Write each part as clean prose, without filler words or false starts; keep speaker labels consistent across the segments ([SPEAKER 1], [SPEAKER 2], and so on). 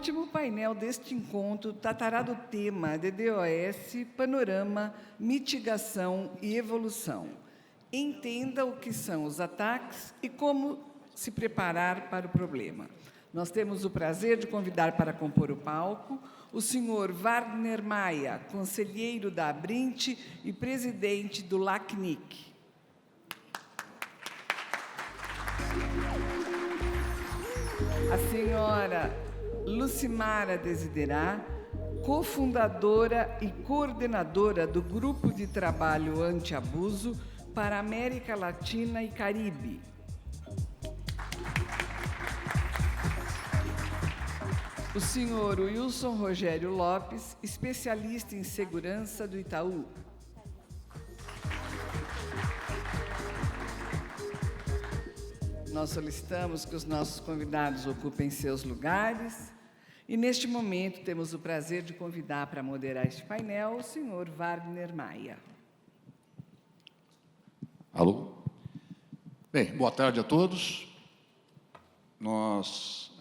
[SPEAKER 1] último painel deste encontro tratará do tema DDoS, panorama, mitigação e evolução. Entenda o que são os ataques e como se preparar para o problema. Nós temos o prazer de convidar para compor o palco o senhor Wagner Maia, conselheiro da Abrint e presidente do LACNIC. A senhora Lucimara Desiderá, cofundadora e coordenadora do Grupo de Trabalho Anti-Abuso para a América Latina e Caribe. O senhor Wilson Rogério Lopes, especialista em segurança do Itaú. Nós solicitamos que os nossos convidados ocupem seus lugares. E, neste momento, temos o prazer de convidar para moderar este painel o senhor Wagner Maia.
[SPEAKER 2] Alô? Bem, boa tarde a todos. Nós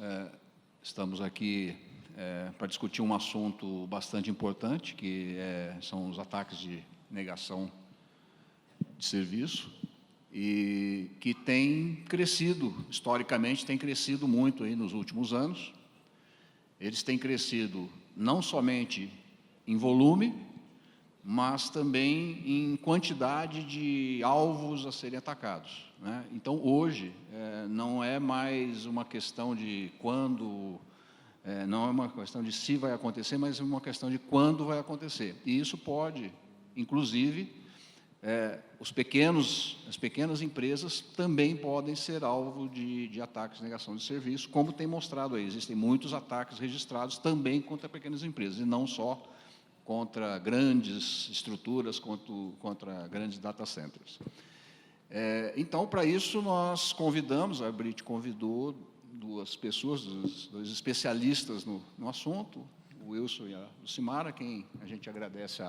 [SPEAKER 2] estamos aqui para discutir um assunto bastante importante, que são os ataques de negação de serviço, e que tem crescido, historicamente, tem crescido muito aí nos últimos anos. Eles têm crescido não somente em volume, mas também em quantidade de alvos a serem atacados, né? Então, hoje, não é mais uma questão de quando, não é uma questão de se vai acontecer, mas é uma questão de quando vai acontecer. E isso pode, inclusive, as pequenas empresas também podem ser alvo de ataques de negação de serviço, como tem mostrado aí. Existem muitos ataques registrados também contra pequenas empresas, e não só contra grandes estruturas, contra grandes data centers. Então, para isso, nós convidamos, a Abrint convidou duas pessoas, dois especialistas no assunto, o Wilson e a Lucimara, a quem a gente agradece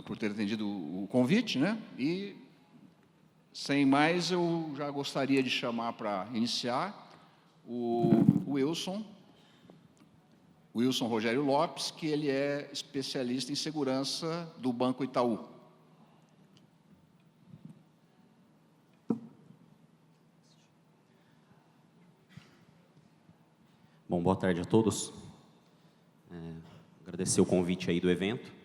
[SPEAKER 2] por ter atendido o convite, né? E, sem mais, eu já gostaria de chamar para iniciar o Wilson Rogério Lopes, que ele é especialista em segurança do Banco Itaú.
[SPEAKER 3] Bom, boa tarde a todos. Agradecer o convite aí do evento.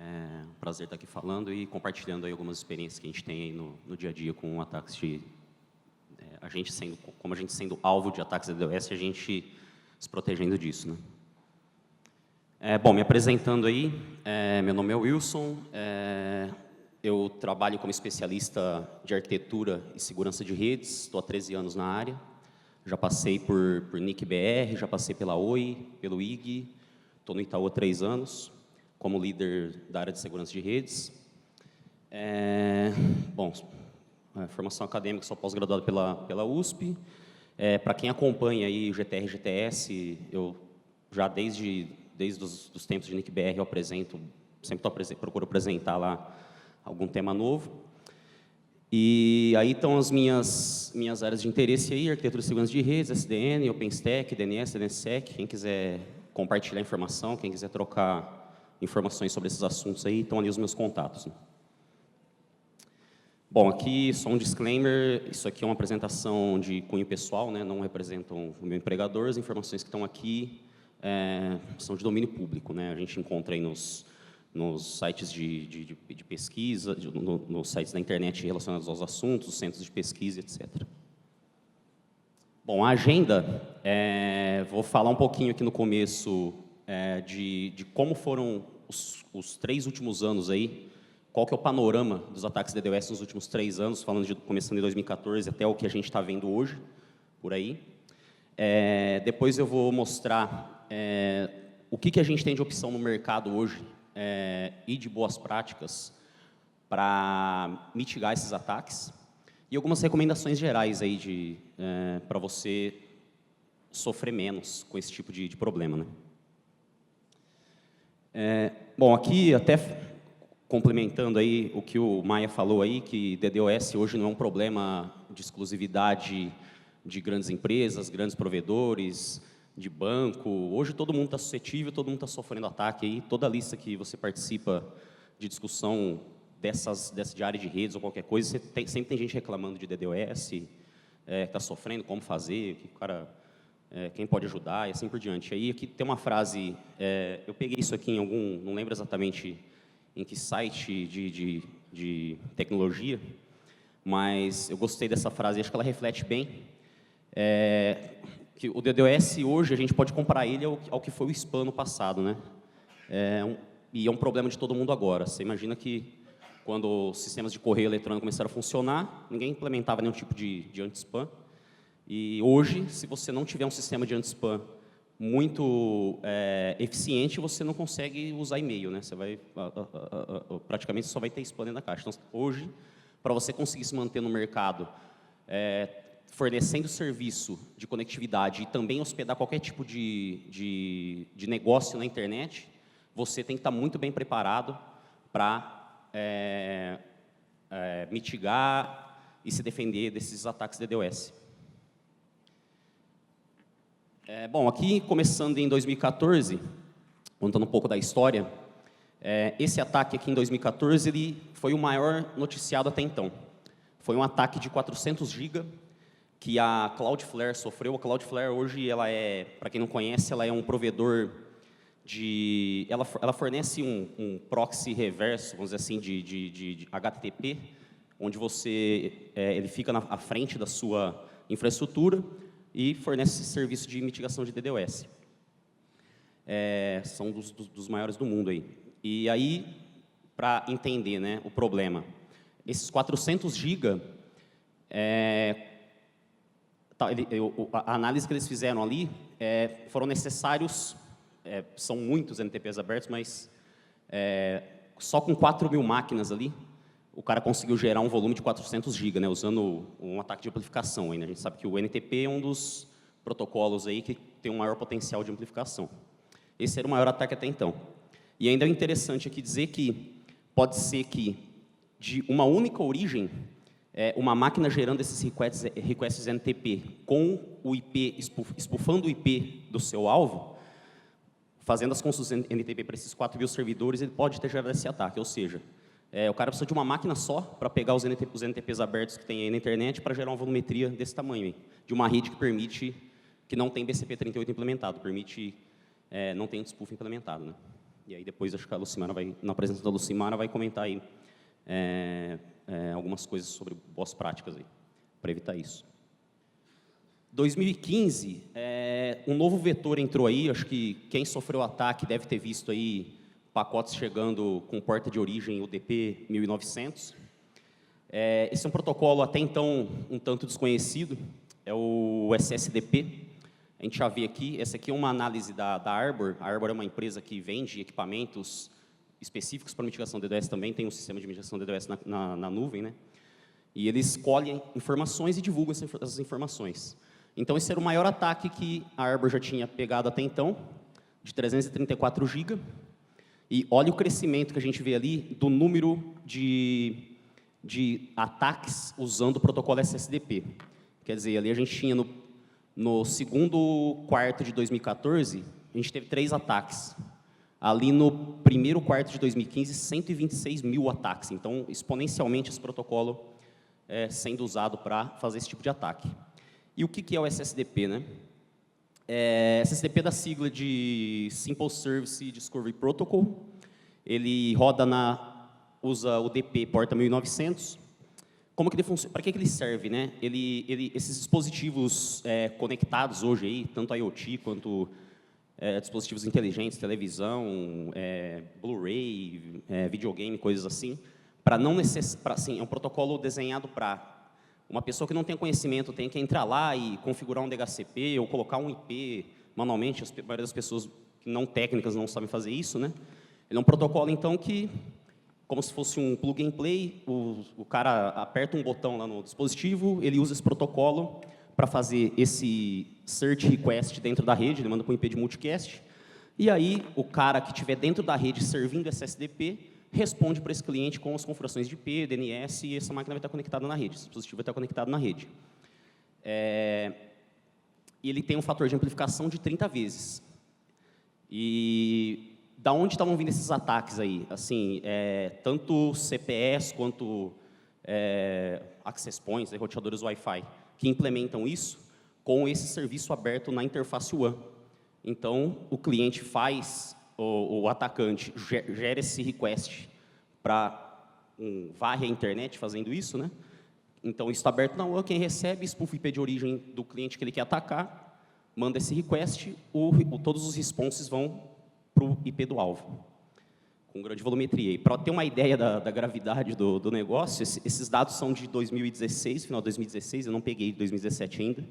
[SPEAKER 3] É um prazer estar aqui falando e compartilhando aí algumas experiências que a gente tem aí no dia a dia com ataques de... como a gente sendo alvo de ataques de DDoS, a gente se protegendo disso, né? Bom, me apresentando aí, meu nome é Wilson, eu trabalho como especialista de arquitetura e segurança de redes, estou há 13 anos na área, já passei por NIC-BR, já passei pela Oi, pelo IG, estou no Itaú há 3 anos, como líder da área de segurança de redes. Bom, formação acadêmica, sou pós-graduado pela USP. Para quem acompanha aí o GTR e GTS, eu já desde os tempos de NIC-BR eu apresento, procuro apresentar lá algum tema novo. E aí estão as minhas áreas de interesse aí, arquitetura e segurança de redes, SDN, OpenStack, DNS, DNSSEC. Quem quiser compartilhar informação, quem quiser trocar informações sobre esses assuntos aí, estão ali os meus contatos, né? Bom, aqui só um disclaimer, isso aqui é uma apresentação de cunho pessoal, né? Não representam o meu empregador, as informações que estão aqui são de domínio público, né? A gente encontra aí nos sites de pesquisa, nos sites da internet relacionados aos assuntos, centros de pesquisa, etc. Bom, a agenda, vou falar um pouquinho aqui no começo de como foram os 3 últimos anos aí, qual que é o panorama dos ataques de DDoS nos últimos 3 anos, começando em 2014 até o que a gente está vendo hoje, por aí. Depois eu vou mostrar o que a gente tem de opção no mercado hoje e de boas práticas para mitigar esses ataques, e algumas recomendações gerais aí para você sofrer menos com esse tipo de problema, né? Bom, aqui até complementando aí o que o Maia falou aí, que DDoS hoje não é um problema de exclusividade de grandes empresas, grandes provedores, de banco. Hoje todo mundo está suscetível, todo mundo está sofrendo ataque aí. Toda a lista que você participa de discussão de área de redes ou qualquer coisa, sempre tem gente reclamando de DDoS, que está sofrendo, como fazer, que o cara, quem pode ajudar e assim por diante. Aí aqui tem uma frase, eu peguei isso aqui em algum, não lembro exatamente em que site de tecnologia, mas eu gostei dessa frase, acho que ela reflete bem que o DDoS hoje a gente pode comparar ele ao que foi o spam no passado, né? E é um problema de todo mundo agora. Você imagina que quando os sistemas de correio eletrônico começaram a funcionar, ninguém implementava nenhum tipo de anti-spam. E hoje, se você não tiver um sistema de anti-spam muito eficiente, você não consegue usar e-mail, né? Você vai, praticamente só vai ter spam dentro da caixa. Então, hoje, para você conseguir se manter no mercado, fornecendo serviço de conectividade e também hospedar qualquer tipo de negócio na internet, você tem que estar muito bem preparado para mitigar e se defender desses ataques DDoS. Bom, aqui, começando em 2014, contando um pouco da história, esse ataque aqui em 2014, ele foi o maior noticiado até então. Foi um ataque de 400 GB que a Cloudflare sofreu. A Cloudflare hoje, para quem não conhece, ela é um provedor ela fornece um proxy reverso, vamos dizer assim, de HTTP, onde ele fica à frente da sua infraestrutura e fornece serviço de mitigação de DDoS. São dos maiores do mundo aí. E aí, para entender, né, o problema, esses 400 GB, a análise que eles fizeram ali, foram necessários, são muitos NTPs abertos, mas só com 4.000 máquinas ali, o cara conseguiu gerar um volume de 400 GB, né, usando um ataque de amplificação. Ainda. A gente sabe que o NTP é um dos protocolos aí que tem um maior potencial de amplificação. Esse era o maior ataque até então. E ainda é interessante aqui dizer que pode ser que, de uma única origem, uma máquina gerando esses requests NTP com o IP, spoofando o IP do seu alvo, fazendo as consultas NTP para esses 4.000 servidores, ele pode ter gerado esse ataque. Ou seja, o cara precisa de uma máquina só para pegar os NTPs abertos que tem aí na internet para gerar uma volumetria desse tamanho, aí, de uma rede que não tem BCP38 implementado, não tem spoof implementado. Né? E aí depois, acho que a Lucimara na presença da Lucimara, vai comentar aí algumas coisas sobre boas práticas aí, para evitar isso. 2015, um novo vetor entrou aí, acho que quem sofreu o ataque deve ter visto aí pacotes chegando com porta de origem UDP 1900. Esse é um protocolo até então um tanto desconhecido, é o SSDP. A gente já vê aqui, essa aqui é uma análise da Arbor. A Arbor é uma empresa que vende equipamentos específicos para mitigação DDoS também, tem um sistema de mitigação DDoS na nuvem, né? E eles colhem informações e divulgam essas informações. Então, esse era o maior ataque que a Arbor já tinha pegado até então, de 334 GB. E olha o crescimento que a gente vê ali do número de ataques usando o protocolo SSDP. Quer dizer, ali a gente tinha no segundo quarto de 2014, a gente teve 3 ataques. Ali no primeiro quarto de 2015, 126.000 ataques. Então, exponencialmente, esse protocolo sendo usado para fazer esse tipo de ataque. E o que é o SSDP, né? SSDP é da sigla de Simple Service Discovery Protocol. Ele roda usa o DP porta 1900. Como que ele funciona? Para que ele serve, né? Esses dispositivos conectados hoje aí, tanto IoT quanto dispositivos inteligentes, televisão, Blu-ray, videogame, coisas assim, assim, é um protocolo desenhado para uma pessoa que não tem conhecimento, tem que entrar lá e configurar um DHCP ou colocar um IP manualmente. A maioria das pessoas não técnicas não sabem fazer isso, né? Ele é um protocolo, então, que, como se fosse um plug and play, o cara aperta um botão lá no dispositivo, ele usa esse protocolo para fazer esse search request dentro da rede, ele manda para um IP de multicast, e aí o cara que estiver dentro da rede servindo SSDP responde para esse cliente com as configurações de IP, DNS, e essa máquina vai estar conectada na rede, esse dispositivo vai estar conectado na rede. E ele tem um fator de amplificação de 30 vezes. E da onde estavam vindo esses ataques aí? Assim, tanto CPS quanto access points, roteadores Wi-Fi, que implementam isso com esse serviço aberto na interface WAN. Então, o cliente faz, o atacante gera esse request para varre a internet fazendo isso, né? Então, isso está aberto na WAN, quem recebe, spoof IP de origem do cliente que ele quer atacar, manda esse request, todos os responses vão para o IP do alvo, com grande volumetria. E para ter uma ideia da gravidade do negócio, esses dados são de 2016, final de 2016, eu não peguei de 2017 ainda.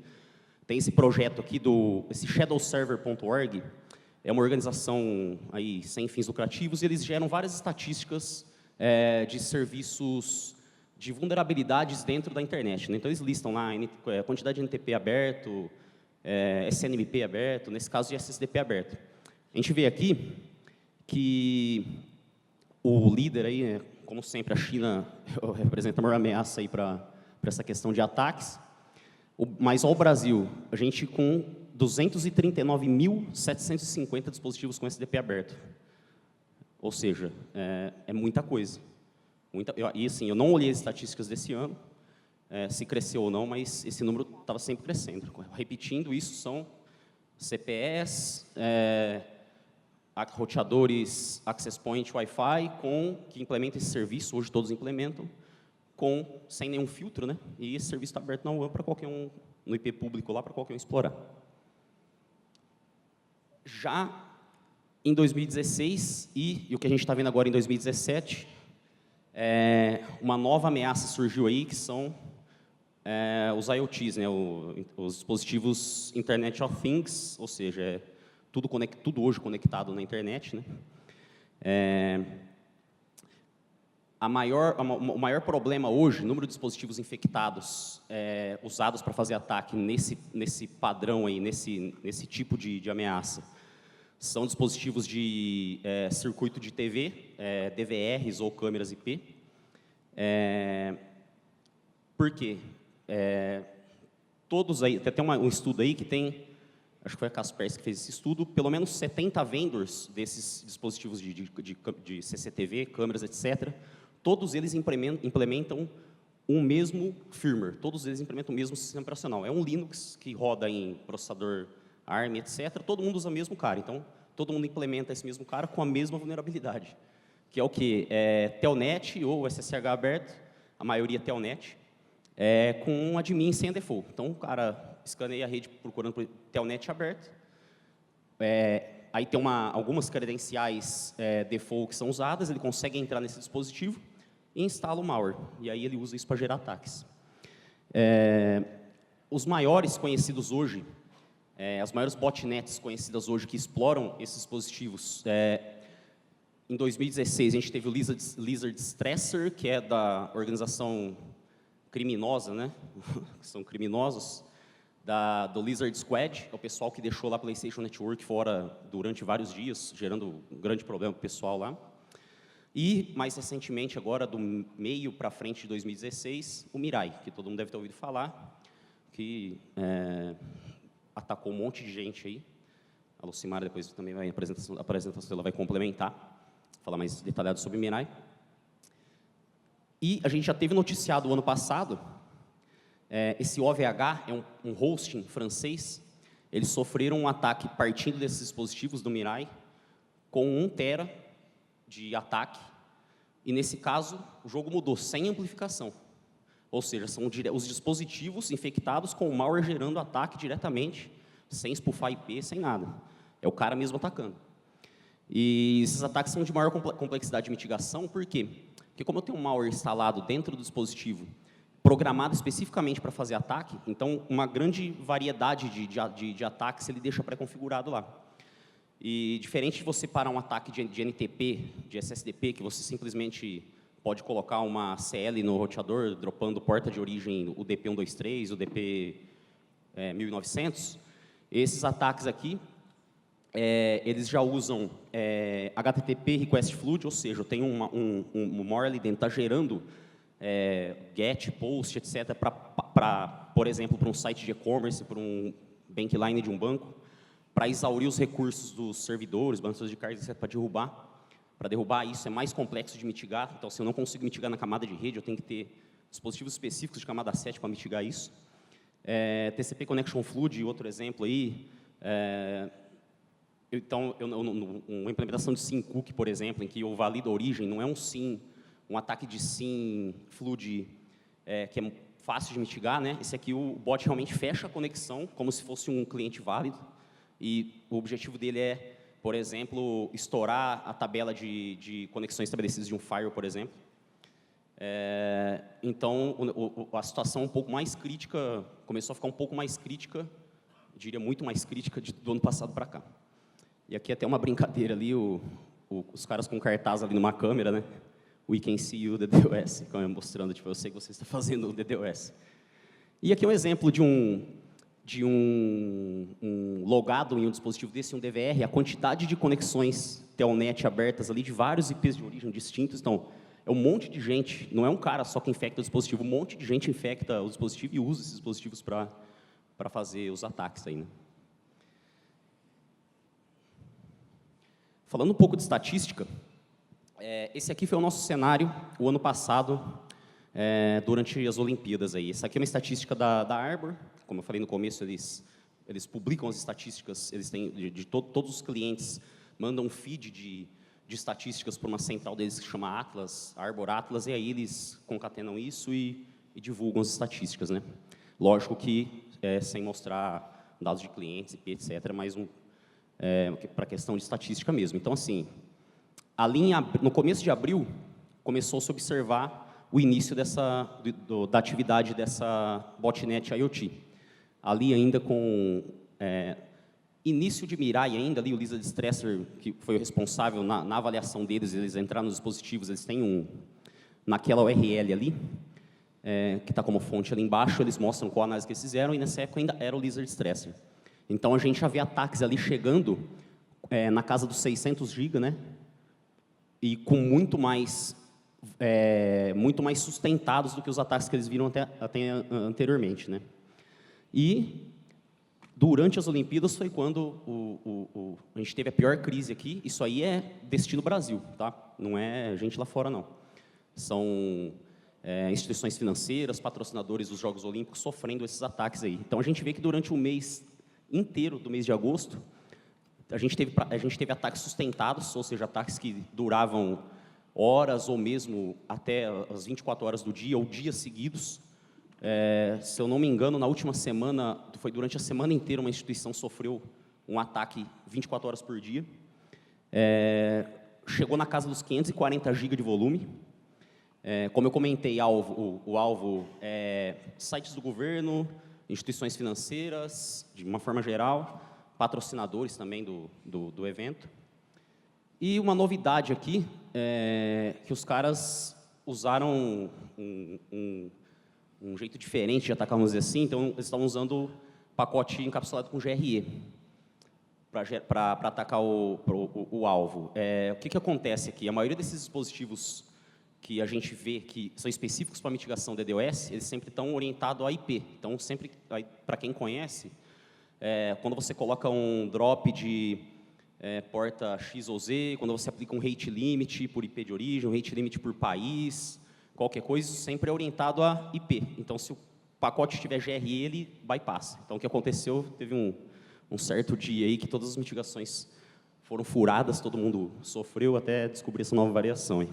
[SPEAKER 3] Tem esse projeto aqui, esse shadowserver.org, é uma organização aí sem fins lucrativos, e eles geram várias estatísticas de serviços de vulnerabilidades dentro da internet, né? Então, eles listam lá a quantidade de NTP aberto, SNMP aberto, nesse caso de SSDP aberto. A gente vê aqui que o líder aí, como sempre, a China representa a maior ameaça aí para essa questão de ataques, mas ao Brasil, a gente com 239.750 dispositivos com SDP aberto. Ou seja, é muita coisa. E assim, eu não olhei as estatísticas desse ano, se cresceu ou não, mas esse número estava sempre crescendo. Repetindo, isso são CPS, roteadores Access Point Wi-Fi, que implementam esse serviço, hoje todos implementam, sem nenhum filtro, né? E esse serviço está aberto na WAN para qualquer um, no IP público lá, para qualquer um explorar. Já em 2016, e o que a gente está vendo agora em 2017, uma nova ameaça surgiu aí, que são os IoTs, né, os dispositivos Internet of Things, ou seja, tudo hoje conectado na internet, né? O maior problema hoje, número de dispositivos infectados usados para fazer ataque nesse padrão aí, nesse tipo de ameaça, são dispositivos de circuito de TV, DVRs ou câmeras IP. Por quê? Todos aí, tem um estudo aí que tem, acho que foi a Kaspersky que fez esse estudo, pelo menos 70 vendors desses dispositivos de CCTV, câmeras, etc., todos eles implementam um mesmo firmware, todos eles implementam o mesmo sistema operacional. É um Linux que roda em processador ARM, etc., todo mundo usa o mesmo cara. Então, todo mundo implementa esse mesmo cara com a mesma vulnerabilidade, que é o quê? Telnet ou SSH aberto, a maioria Telnet, com um admin sem default. Então, o cara escaneia a rede procurando por Telnet aberto. Aí tem algumas credenciais default que são usadas, ele consegue entrar nesse dispositivo e instala o malware. E aí ele usa isso para gerar ataques. Os maiores conhecidos hoje, as maiores botnets conhecidas hoje que exploram esses dispositivos, em 2016 a gente teve o Lizard Stressor, que é da organização criminosa, né? Que são criminosos, do Lizard Squad, é o pessoal que deixou lá a PlayStation Network fora durante vários dias, gerando um grande problema para o pessoal lá. E, mais recentemente, agora, do meio para frente de 2016, o Mirai, que todo mundo deve ter ouvido falar, que atacou um monte de gente aí. A Lucimara depois também vai, a apresentação dela vai complementar, falar mais detalhado sobre o Mirai. E a gente já teve noticiado o ano passado, esse OVH é um hosting francês, eles sofreram um ataque partindo desses dispositivos do Mirai, com 1 tera de ataque, e nesse caso o jogo mudou, sem amplificação. Ou seja, são os dispositivos infectados com o malware gerando ataque diretamente, sem spoofar IP, sem nada. É o cara mesmo atacando. E esses ataques são de maior complexidade de mitigação, por quê? Porque como eu tenho um malware instalado dentro do dispositivo, programado especificamente para fazer ataque, então uma grande variedade de ataques ele deixa pré-configurado lá. E diferente de você parar um ataque de NTP, de SSDP, que você simplesmente pode colocar uma CL no roteador, dropando porta de origem UDP 123, UDP 1900, esses ataques aqui, eles já usam HTTP Request Flood, ou seja, eu tenho um malware ali dentro, está gerando get, post, etc., para por exemplo, para um site de e-commerce, para um bankline de um banco, para exaurir os recursos dos servidores, bancos de carga, etc., para derrubar. Para derrubar isso é mais complexo de mitigar, então se eu não consigo mitigar na camada de rede, eu tenho que ter dispositivos específicos de camada 7 para mitigar isso. TCP Connection Flood, outro exemplo aí. Então, uma implementação de SYN Cookie, por exemplo, em que eu valido a origem, não é um SYN, um ataque de SYN Flood que é fácil de mitigar, né? Esse aqui, o bot realmente fecha a conexão, como se fosse um cliente válido, e o objetivo dele é, por exemplo, estourar a tabela de conexões estabelecidas de um firewall, por exemplo. Então, a situação um pouco mais crítica, começou a ficar um pouco mais crítica, eu diria muito mais crítica do ano passado para cá. E aqui até uma brincadeira ali, os caras com cartaz ali numa câmera, né? We can see you, DDoS, mostrando, tipo, eu sei que você está fazendo o DDoS. E aqui é um exemplo de um logado em um dispositivo desse, um DVR, a quantidade de conexões Telnet abertas ali de vários IPs de origem distintos. Então, é um monte de gente, não é um cara só que infecta o dispositivo, um monte de gente infecta o dispositivo e usa esses dispositivos para fazer os ataques aí, né? Falando um pouco de estatística, esse aqui foi o nosso cenário o ano passado, durante as Olimpíadas aí. Essa aqui é uma estatística da Arbor, como eu falei no começo, eles publicam as estatísticas, eles têm todos os clientes mandam um feed de estatísticas para uma central deles que se chama Atlas, Arbor Atlas, e aí eles concatenam isso e divulgam as estatísticas, né? Lógico que sem mostrar dados de clientes, IP, etc., mas para a questão de estatística mesmo. Então, assim, no começo de abril, começou a se observar o início da atividade dessa botnet IoT. Ali ainda com início de Mirai ainda, ali o Lizard Stresser, que foi o responsável na avaliação deles, eles entraram nos dispositivos, eles têm naquela URL ali, que está como fonte ali embaixo, eles mostram qual análise que eles fizeram, e nessa época ainda era o Lizard Stresser. Então, a gente já vê ataques ali chegando na casa dos 600 GB, né? E com muito mais sustentados do que os ataques que eles viram até anteriormente, né? E durante as Olimpíadas foi quando a gente teve a pior crise aqui. Isso aí é destino Brasil, tá? Não é gente lá fora, não. São instituições financeiras, patrocinadores dos Jogos Olímpicos sofrendo esses ataques aí. Então, a gente vê que durante o mês inteiro do mês de agosto, a gente teve ataques sustentados, ou seja, ataques que duravam horas ou mesmo até as 24 horas do dia ou dias seguidos. Se eu não me engano, na última semana, foi durante a semana inteira, uma instituição sofreu um ataque 24 horas por dia. Chegou na casa dos 540 GB de volume. Como eu comentei, o alvo é sites do governo, instituições financeiras, de uma forma geral, patrocinadores também do evento. E uma novidade aqui que os caras usaram um jeito diferente de atacar, vamos dizer assim. Então, eles estavam usando pacote encapsulado com GRE para atacar o alvo. O que acontece aqui? A maioria desses dispositivos que a gente vê que são específicos para mitigação DDoS, eles sempre estão orientados a IP. Então, sempre, para quem conhece, quando você coloca um drop de porta X ou Z, quando você aplica um rate limit por IP de origem, um rate limit por país, qualquer coisa, sempre é orientado a IP. Então, se o pacote tiver GRE, ele bypassa. Então, o que aconteceu, teve um certo dia aí que todas as mitigações foram furadas, todo mundo sofreu até descobrir essa nova variação aí.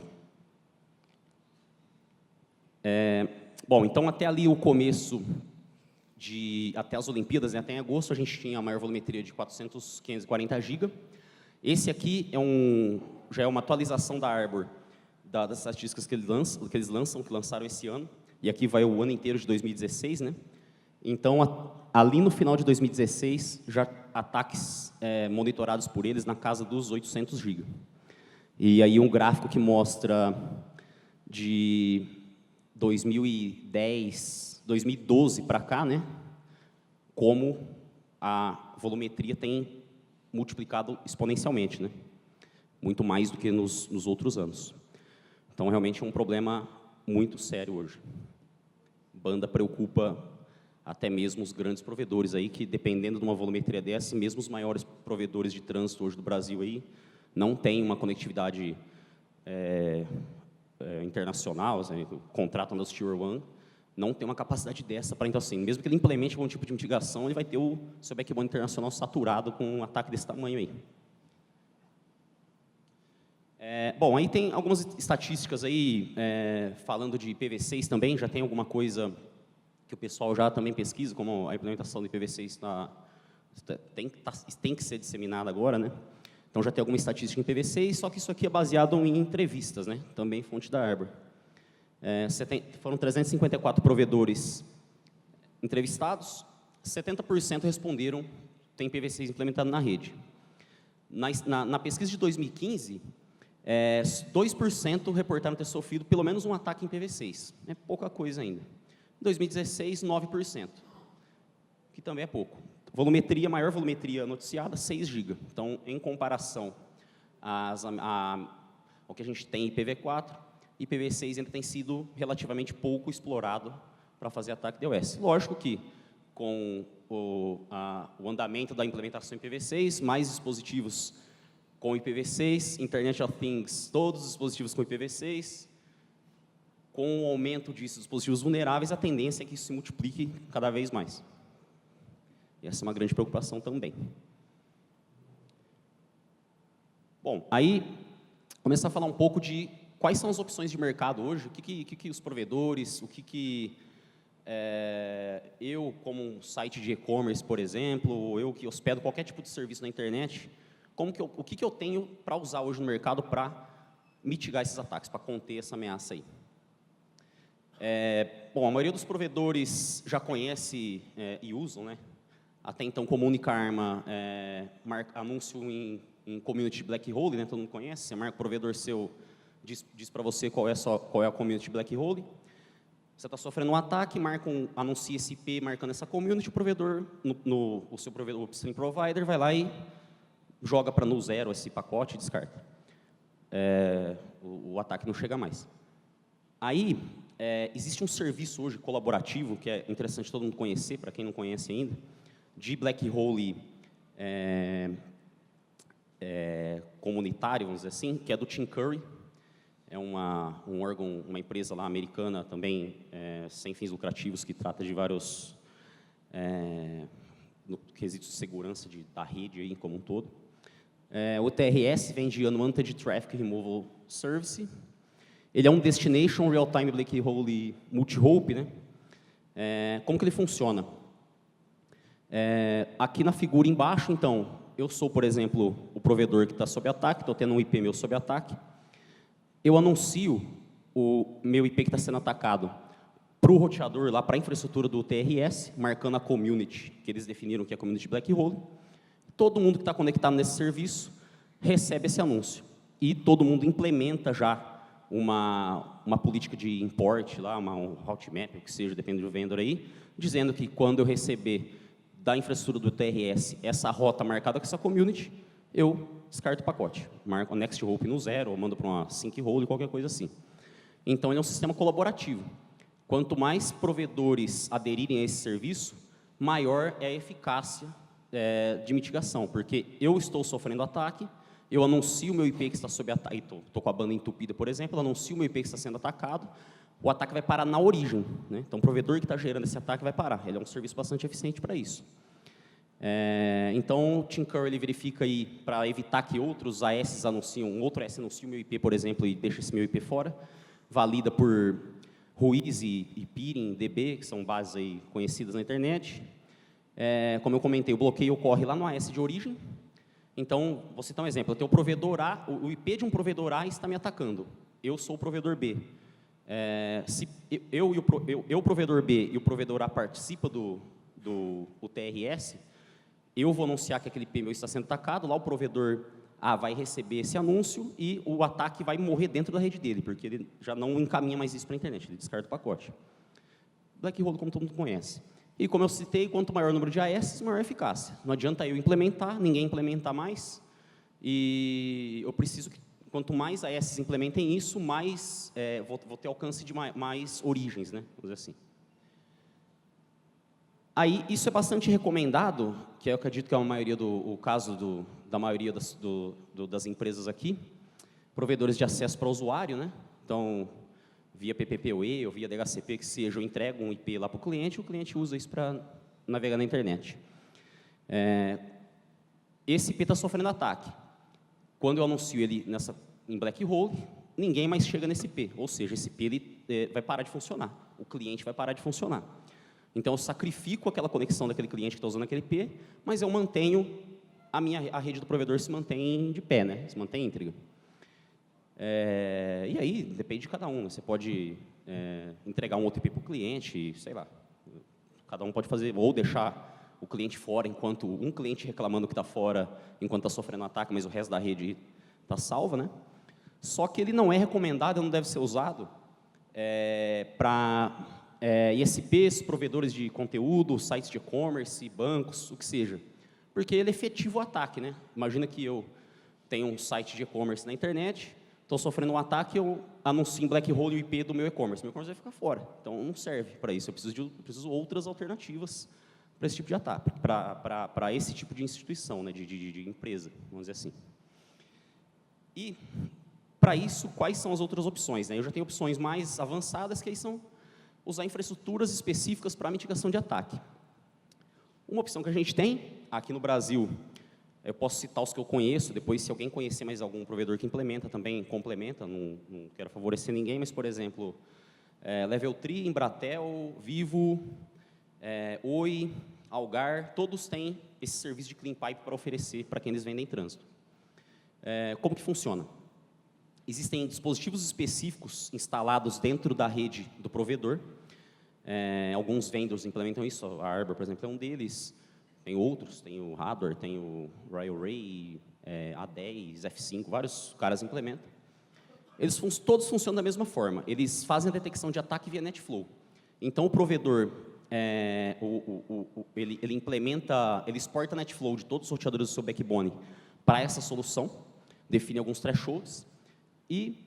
[SPEAKER 3] Bom, então até ali o começo, até as Olimpíadas, né, até em agosto, a gente tinha a maior volumetria de 540 GB. Esse aqui já é uma atualização da Arbor, das estatísticas que eles lançaram esse ano, e aqui vai o ano inteiro de 2016, né? Então, ali no final de 2016, já ataques monitorados por eles na casa dos 800 GB. E aí um gráfico que mostra de 2012 para cá, né, como a volumetria tem multiplicado exponencialmente, né, muito mais do que nos outros anos. Então, realmente é um problema muito sério hoje. Banda preocupa até mesmo os grandes provedores aí, que dependendo de uma volumetria dessa, mesmo os maiores provedores de trânsito hoje do Brasil aí, não tem uma conectividade internacional, assim, contratam das Tier 1, não tem uma capacidade dessa para, então assim, mesmo que ele implemente algum tipo de mitigação, ele vai ter o seu backbone internacional saturado com um ataque desse tamanho aí. Bom, aí tem algumas estatísticas aí, falando de IPv6 também, já tem alguma coisa que o pessoal já também pesquisa, como a implementação do IPv6 tem que ser disseminada agora, né? Então, já tem alguma estatística em IPv6, só que isso aqui é baseado em entrevistas, né? Também fonte da Arbor. Foram 354 provedores entrevistados, 70% responderam tem IPv6 implementado na rede. Na pesquisa de 2015, 2% reportaram ter sofrido pelo menos um ataque em IPv6. É pouca coisa ainda. Em 2016, 9%, que também é pouco. Maior volumetria noticiada, 6 GB. Então, em comparação ao que a gente tem em IPv4, IPv6 ainda tem sido relativamente pouco explorado para fazer ataque DOS. Lógico que, com o andamento da implementação em IPv6, mais dispositivos com IPv6, Internet of Things, todos os dispositivos com IPv6, com o aumento desses dispositivos vulneráveis, a tendência é que isso se multiplique cada vez mais. E essa é uma grande preocupação também. Bom, aí, começar a falar um pouco de quais são as opções de mercado hoje, o que os provedores, eu, como um site de e-commerce, por exemplo, ou eu que hospedo qualquer tipo de serviço na internet, o que eu tenho para usar hoje no mercado para mitigar esses ataques, para conter essa ameaça aí. Bom, a maioria dos provedores já conhece e usam, né? Até então, como Unikarma, anúncio em community black hole, né? Todo mundo conhece, você marca o provedor seu, diz para você qual é a community black hole. Você está sofrendo um ataque, anuncia esse IP marcando essa community, o provedor, o seu provedor, o upstream provider, vai lá e joga para no zero esse pacote e descarta. O ataque não chega mais. Aí, existe um serviço hoje colaborativo, que é interessante todo mundo conhecer, para quem não conhece ainda, de black hole comunitário, vamos dizer assim, que é do Tim Curry. É um órgão, uma empresa lá americana também, sem fins lucrativos, que trata de vários quesitos de segurança da rede aí como um todo. O TRS vem de Unwanted Traffic Removal Service. Ele é um Destination Real-Time Black Hole Multi-Hope, né? Como que ele funciona? Aqui na figura embaixo, então, eu sou, por exemplo, o provedor que está sob ataque, estou tendo um IP meu sob ataque. Eu anuncio o meu IP que está sendo atacado para o roteador, lá para a infraestrutura do TRS, marcando a community, que eles definiram que é a community black hole. Todo mundo que está conectado nesse serviço recebe esse anúncio. E todo mundo implementa já uma política de import, lá, um route map, o que seja, depende do vendor aí, dizendo que quando eu receber da infraestrutura do TRS essa rota marcada com essa community, eu descarto o pacote. Marco a next hope no zero, ou mando para uma sync hole, qualquer coisa assim. Então, ele é um sistema colaborativo. Quanto mais provedores aderirem a esse serviço, maior é a eficácia de mitigação, porque eu estou sofrendo ataque, eu anuncio o meu IP que está sob ataque, estou com a banda entupida, por exemplo, eu anuncio o meu IP que está sendo atacado, o ataque vai parar na origem, né? Então, o provedor que está gerando esse ataque vai parar. Ele é um serviço bastante eficiente para isso. Então, o Tim Curry ele verifica aí, para evitar que outros AS anunciam, um outro AS anuncia o meu IP, por exemplo, e deixa esse meu IP fora, valida por Ruiz e Peering, DB, que são bases aí conhecidas na internet. Como eu comentei, o bloqueio ocorre lá no AS de origem. Então, vou citar um exemplo. Eu tenho o provedor A, o IP de um provedor A está me atacando. Eu sou o provedor B. Se o provedor B e o provedor A participam do TRS, eu vou anunciar que aquele IP meu está sendo atacado, lá o provedor A vai receber esse anúncio e o ataque vai morrer dentro da rede dele, porque ele já não encaminha mais isso para a internet, ele descarta o pacote. Black hole, como todo mundo conhece. E como eu citei, quanto maior o número de AS, maior a eficácia. Não adianta eu implementar, ninguém implementa mais, e eu preciso que, quanto mais AS implementem isso, mais vou ter alcance de mais origens, né? Vamos dizer assim. Aí, isso é bastante recomendado, que eu acredito que é o caso da maioria das empresas aqui, provedores de acesso para o usuário, né? Então, via PPPoE ou via DHCP, que seja, eu entrego um IP lá para o cliente usa isso para navegar na internet. Esse IP está sofrendo ataque. Quando eu anuncio ele em black hole, ninguém mais chega nesse IP, ou seja, esse IP vai parar de funcionar, o cliente vai parar de funcionar. Então, eu sacrifico aquela conexão daquele cliente que está usando aquele IP, mas eu mantenho, a rede do provedor se mantém de pé, né? Se mantém íntegra. E aí, depende de cada um. Você pode entregar um outro IP para o cliente, sei lá. Cada um pode fazer, ou deixar o cliente fora, enquanto um cliente reclamando que está fora, enquanto está sofrendo ataque, mas o resto da rede está salva, né? Só que ele não é recomendado, não deve ser usado para ISPs, provedores de conteúdo, sites de e-commerce, bancos, o que seja. Porque ele é efetivo o ataque, né? Imagina que eu tenho um site de e-commerce na internet, estou sofrendo um ataque, eu anuncio em black hole o IP do meu e-commerce. Meu e-commerce vai ficar fora. Então, não serve para isso. Eu preciso de outras alternativas para esse tipo de ataque, para esse tipo de instituição, né? de empresa, vamos dizer assim. E, para isso, quais são as outras opções, né? Eu já tenho opções mais avançadas, que aí são usar infraestruturas específicas para mitigação de ataque. Uma opção que a gente tem, aqui no Brasil, eu posso citar os que eu conheço, depois, se alguém conhecer mais algum provedor que implementa, também complementa, não quero favorecer ninguém, mas, por exemplo, Level 3, Embratel, Vivo, Oi, Algar, todos têm esse serviço de Clean Pipe para oferecer para quem eles vendem trânsito. Como que funciona? Existem dispositivos específicos instalados dentro da rede do provedor. Alguns vendors implementam isso, a Arbor, por exemplo, é um deles. Tem outros, tem o Hardware, tem o Railway, A10, F5, vários caras implementam. Eles todos funcionam da mesma forma. Eles fazem a detecção de ataque via NetFlow. Então, o provedor, ele implementa, ele exporta NetFlow de todos os roteadores do seu backbone para essa solução, define alguns thresholds, e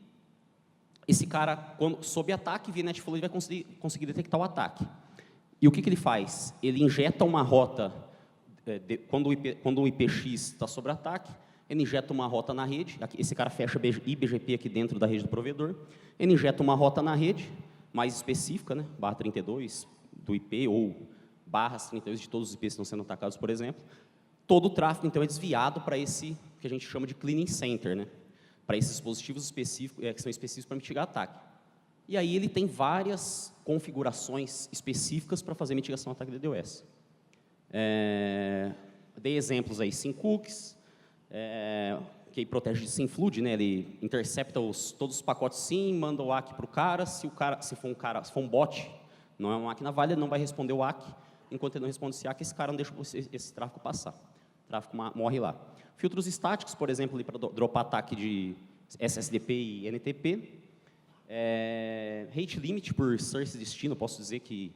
[SPEAKER 3] esse cara, sob ataque via NetFlow, ele vai conseguir detectar o ataque. E o que ele faz? Ele injeta uma rota, quando o IPX está sob ataque, ele injeta uma rota na rede, esse cara fecha IBGP aqui dentro da rede do provedor, ele injeta uma rota na rede, mais específica, né, /32 do IP, ou /32 de todos os IPs que estão sendo atacados, por exemplo. Todo o tráfego, então, é desviado para esse que a gente chama de cleaning center, né, para esses dispositivos específicos, que são específicos para mitigar ataque. E aí ele tem várias configurações específicas para fazer mitigação de ataque de DDoS. Dei exemplos aí, SymCookies, que protege de SymFlood, né? Ele intercepta todos os pacotes SYM, manda o ACK para o cara. Se for um bot, não é uma máquina válida, ele não vai responder o ACK. Enquanto ele não responde esse ACK, esse cara não deixa esse tráfego passar. O tráfego morre lá. Filtros estáticos, por exemplo, para dropar ataque de SSDP e NTP. Rate limit por source destino, posso dizer que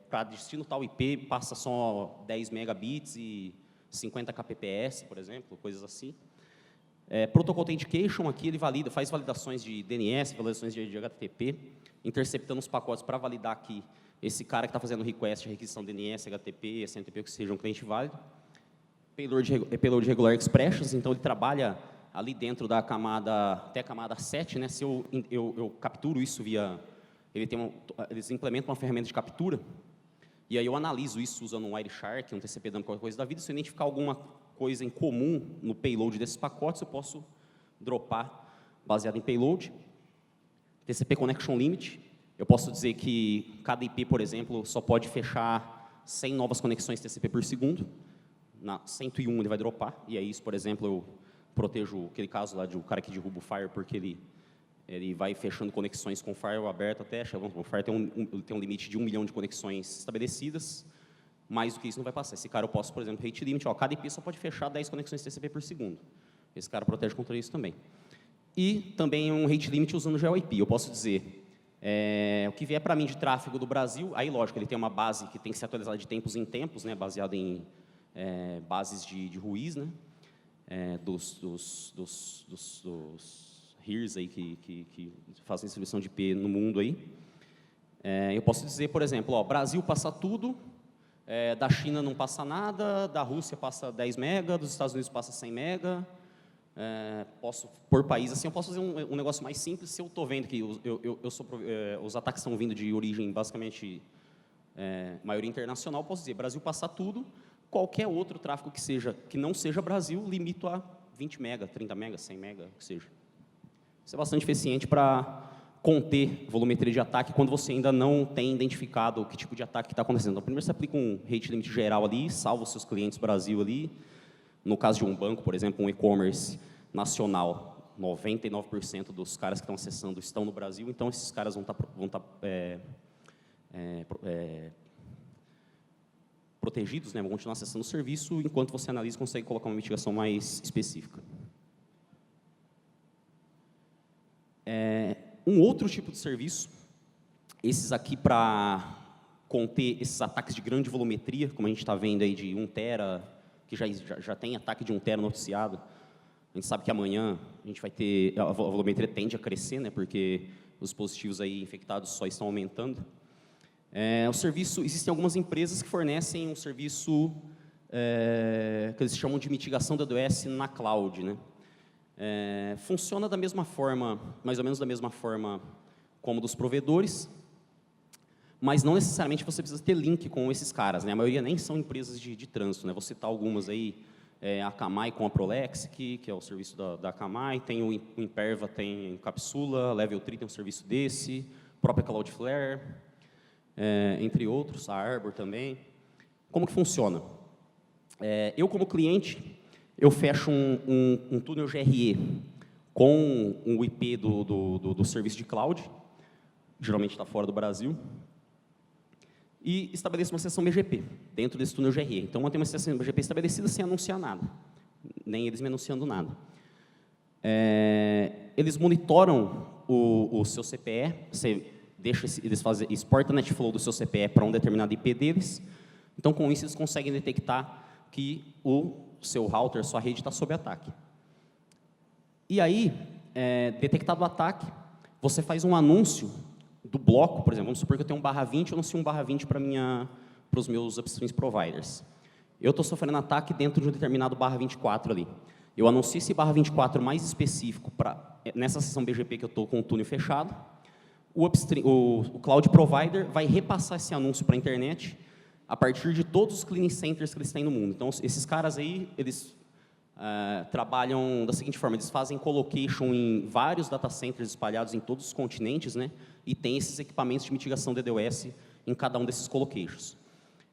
[SPEAKER 3] para destino tal IP passa só 10 megabits e 50 kbps, por exemplo, coisas assim. Protocol Authentication, aqui ele faz validações de DNS, validações de HTTP, interceptando os pacotes para validar que esse cara que está fazendo request, requisição DNS, HTTP, SNTP, que seja um cliente válido. Payload Regular Expressions, então ele trabalha ali dentro da camada, até a camada 7, né? Se eu capturo isso via... Eles implementam uma ferramenta de captura, e aí eu analiso isso usando um Wireshark, um TCP-dump, qualquer coisa da vida. Se eu identificar alguma coisa em comum no payload desses pacotes, eu posso dropar baseado em payload. TCP Connection Limit, eu posso dizer que cada IP, por exemplo, só pode fechar 100 novas conexões TCP por segundo. Na 101 ele vai dropar, e aí isso, por exemplo, eu protejo aquele caso lá de um cara que derruba o Fire, porque ele vai fechando conexões com o Firewall aberto até, o Firewall tem um limite de 1 milhão de conexões estabelecidas, mais do que isso não vai passar. Esse cara eu posso, por exemplo, rate limit, cada IP só pode fechar 10 conexões TCP por segundo. Esse cara protege contra isso também. E também um rate limit usando GeoIP. Eu posso dizer, o que vier para mim de tráfego do Brasil, aí lógico, ele tem uma base que tem que ser atualizada de tempos em tempos, né, baseada em bases de RUIs, né, dos HERs aí que fazem distribuição de IP no mundo aí. Eu posso dizer, por exemplo, Brasil passa tudo, da China não passa nada, da Rússia passa 10 mega, dos Estados Unidos passa 100 mega. Posso, por país, assim, eu posso fazer um negócio mais simples. Se eu estou vendo que os ataques estão vindo de origem, basicamente, maioria internacional, eu posso dizer, Brasil passa tudo, qualquer outro tráfego que não seja Brasil, limito a 20 mega, 30 mega, 100 mega, que seja. Isso é bastante eficiente para conter volumetria de ataque quando você ainda não tem identificado que tipo de ataque está acontecendo. Então, primeiro você aplica um rate limit geral ali, salva os seus clientes Brasil ali. No caso de um banco, por exemplo, um e-commerce nacional, 99% dos caras que estão acessando estão no Brasil, então esses caras vão estar protegidos, né, vão continuar acessando o serviço, enquanto você analisa e consegue colocar uma mitigação mais específica. Um outro tipo de serviço, esses aqui para conter esses ataques de grande volumetria, como a gente está vendo aí de 1 tera, que já tem ataque de 1 tera noticiado. A gente sabe que amanhã a gente vai ter, a volumetria tende a crescer, né, porque os dispositivos aí infectados só estão aumentando. O serviço, existem algumas empresas que fornecem um serviço que eles chamam de mitigação da DDoS na cloud, né? Funciona da mesma forma, mais ou menos da mesma forma como dos provedores, mas não necessariamente você precisa ter link com esses caras, né? A maioria nem são empresas de trânsito, né? Vou citar algumas aí, a Akamai com a Prolexic, que é o serviço da Akamai, tem o Imperva, tem Capsula, Level 3 tem um serviço desse, própria Cloudflare, entre outros, a Arbor também. Como que funciona? Eu, como cliente, eu fecho um túnel GRE com o IP do serviço de cloud, geralmente está fora do Brasil, e estabeleço uma sessão BGP dentro desse túnel GRE. Então, eu tenho uma sessão BGP estabelecida sem anunciar nada, nem eles me anunciando nada. Eles monitoram o seu CPE, você deixa eles exporta a NetFlow do seu CPE para um determinado IP deles. Então, com isso, eles conseguem detectar que o seu router, sua rede está sob ataque. E aí, detectado o ataque, você faz um anúncio do bloco, por exemplo, vamos supor que eu tenho um /20, eu anuncio um /20 para os meus upstream providers. Eu estou sofrendo ataque dentro de um determinado /24 ali. Eu anuncio esse /24 mais específico nessa sessão BGP que eu estou com o túnel fechado. O cloud provider vai repassar esse anúncio para a internet a partir de todos os cleaning centers que eles têm no mundo. Então, esses caras aí, eles trabalham da seguinte forma, eles fazem colocation em vários data centers espalhados em todos os continentes, né, e tem esses equipamentos de mitigação DDoS em cada um desses colocations.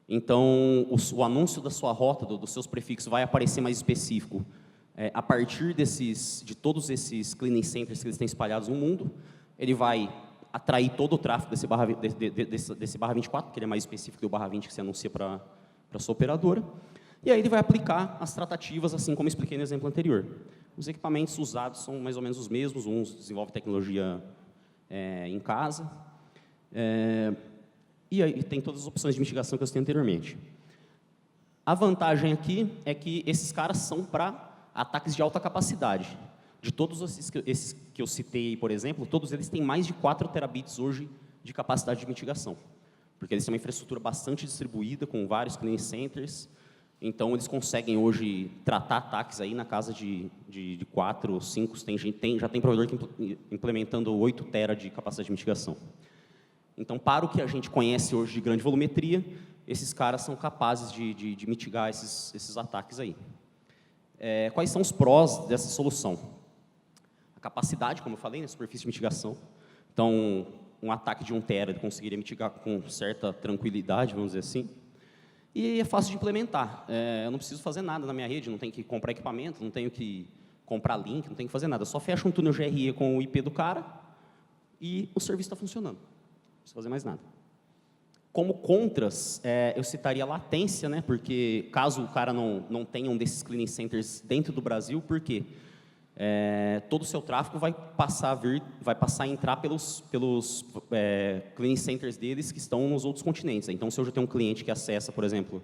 [SPEAKER 3] Então, o anúncio da sua rota, dos seus prefixos, vai aparecer mais específico a partir de todos esses cleaning centers que eles têm espalhados no mundo. Ele vai atrair todo o tráfego desse /24, que ele é mais específico do /20 que você anuncia para a sua operadora. E aí ele vai aplicar as tratativas, assim como eu expliquei no exemplo anterior. Os equipamentos usados são mais ou menos os mesmos, uns desenvolvem tecnologia em casa, e aí tem todas as opções de mitigação que eu citei anteriormente. A vantagem aqui é que esses caras são para ataques de alta capacidade. De todos esses que eu citei, por exemplo, todos eles têm mais de 4 terabits hoje de capacidade de mitigação, porque eles têm uma infraestrutura bastante distribuída, com vários cleaning centers. Então, eles conseguem hoje tratar ataques aí na casa de 4, 5, já tem provedor que implementando 8 tera de capacidade de mitigação. Então, para o que a gente conhece hoje de grande volumetria, esses caras são capazes de mitigar esses ataques aí. Quais são os prós dessa solução? A capacidade, como eu falei, na superfície de mitigação. Então, um ataque de 1 tera ele conseguiria mitigar com certa tranquilidade, vamos dizer assim. E é fácil de implementar. Eu não preciso fazer nada na minha rede, não tenho que comprar equipamento, não tenho que comprar link, não tenho que fazer nada. Eu só fecho um túnel GRE com o IP do cara e o serviço está funcionando. Não preciso fazer mais nada. Como contras, eu citaria a latência, né? Porque caso o cara não tenha um desses cleaning centers dentro do Brasil, por quê? Todo o seu tráfego vai passar a entrar pelos cleaning centers deles que estão nos outros continentes. Então, se eu já tenho um cliente que acessa, por exemplo,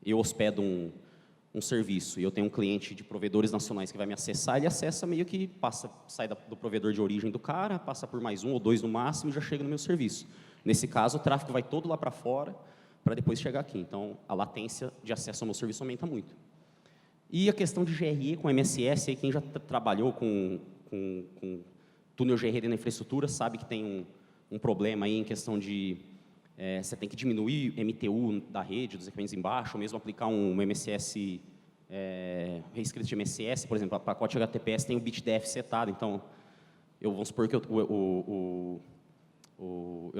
[SPEAKER 3] eu hospedo um serviço e eu tenho um cliente de provedores nacionais que vai me acessar, ele acessa meio que sai do provedor de origem do cara, passa por mais 1 ou 2 no máximo e já chega no meu serviço. Nesse caso, o tráfego vai todo lá para fora para depois chegar aqui. Então, a latência de acesso ao meu serviço aumenta muito. E a questão de GRE com MSS, aí quem já trabalhou com túnel GRE na infraestrutura sabe que tem um problema aí em questão de você tem que diminuir MTU da rede, dos equipamentos embaixo, ou mesmo aplicar um MSS, reescrito de MSS, por exemplo, o pacote HTTPS tem o bitdef setado, então, vamos supor que eu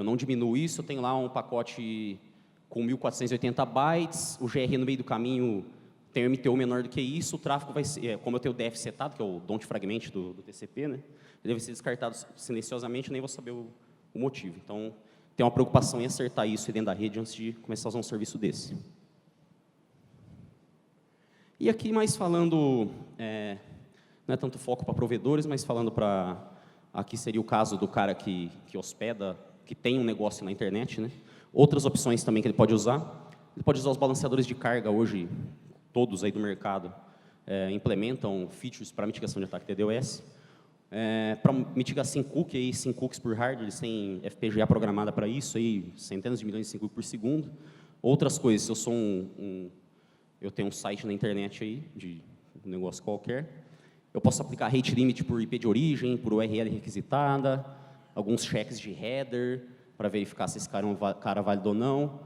[SPEAKER 3] não diminuo isso, eu tenho lá um pacote com 1.480 bytes, o GRE no meio do caminho tem um MTU menor do que isso, o tráfego vai ser, como eu tenho o def setado, que é o don't fragment do TCP, né, ele deve ser descartado silenciosamente, nem vou saber o motivo. Então, tem uma preocupação em acertar isso dentro da rede antes de começar a usar um serviço desse. E aqui, mais falando, não é tanto foco para provedores, mas falando para... Aqui seria o caso do cara que hospeda, que tem um negócio na internet, né? Outras opções também que ele pode usar. Ele pode usar os balanceadores de carga hoje, todos aí do mercado, implementam features para mitigação de ataque DDoS. Para mitigar sync-cookie, aí, sync cookies por hardware, eles têm FPGA programada para isso, aí, centenas de milhões de sync cookies por segundo. Outras coisas, se eu sou eu tenho um site na internet aí, de um negócio qualquer, eu posso aplicar rate limit por IP de origem, por URL requisitada, alguns checks de header, para verificar se esse cara é um cara válido ou não.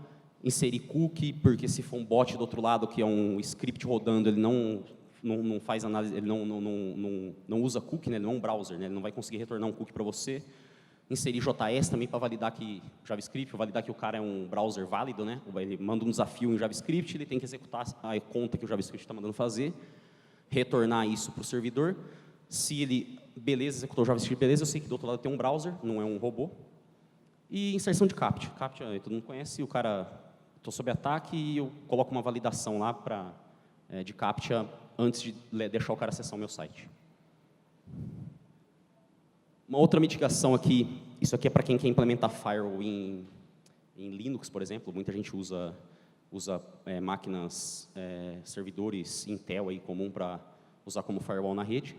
[SPEAKER 3] Inserir cookie, porque se for um bot do outro lado, que é um script rodando, ele não faz análise, ele não usa cookie, né? Ele não é um browser, né? Ele não vai conseguir retornar um cookie para você. Inserir JS também para validar que JavaScript, validar que o cara é um browser válido, né? Ele manda um desafio em JavaScript, ele tem que executar a conta que o JavaScript está mandando fazer, retornar isso para o servidor. Se ele, beleza, executou o JavaScript, beleza, eu sei que do outro lado tem um browser, não é um robô. E inserção de CAPTCHA. CAPTCHA, todo mundo conhece, o cara, estou sob ataque e eu coloco uma validação lá de CAPTCHA antes de deixar o cara acessar o meu site. Uma outra mitigação aqui, isso aqui é para quem quer implementar firewall em Linux, por exemplo. Muita gente usa máquinas, servidores Intel aí, comum para usar como firewall na rede.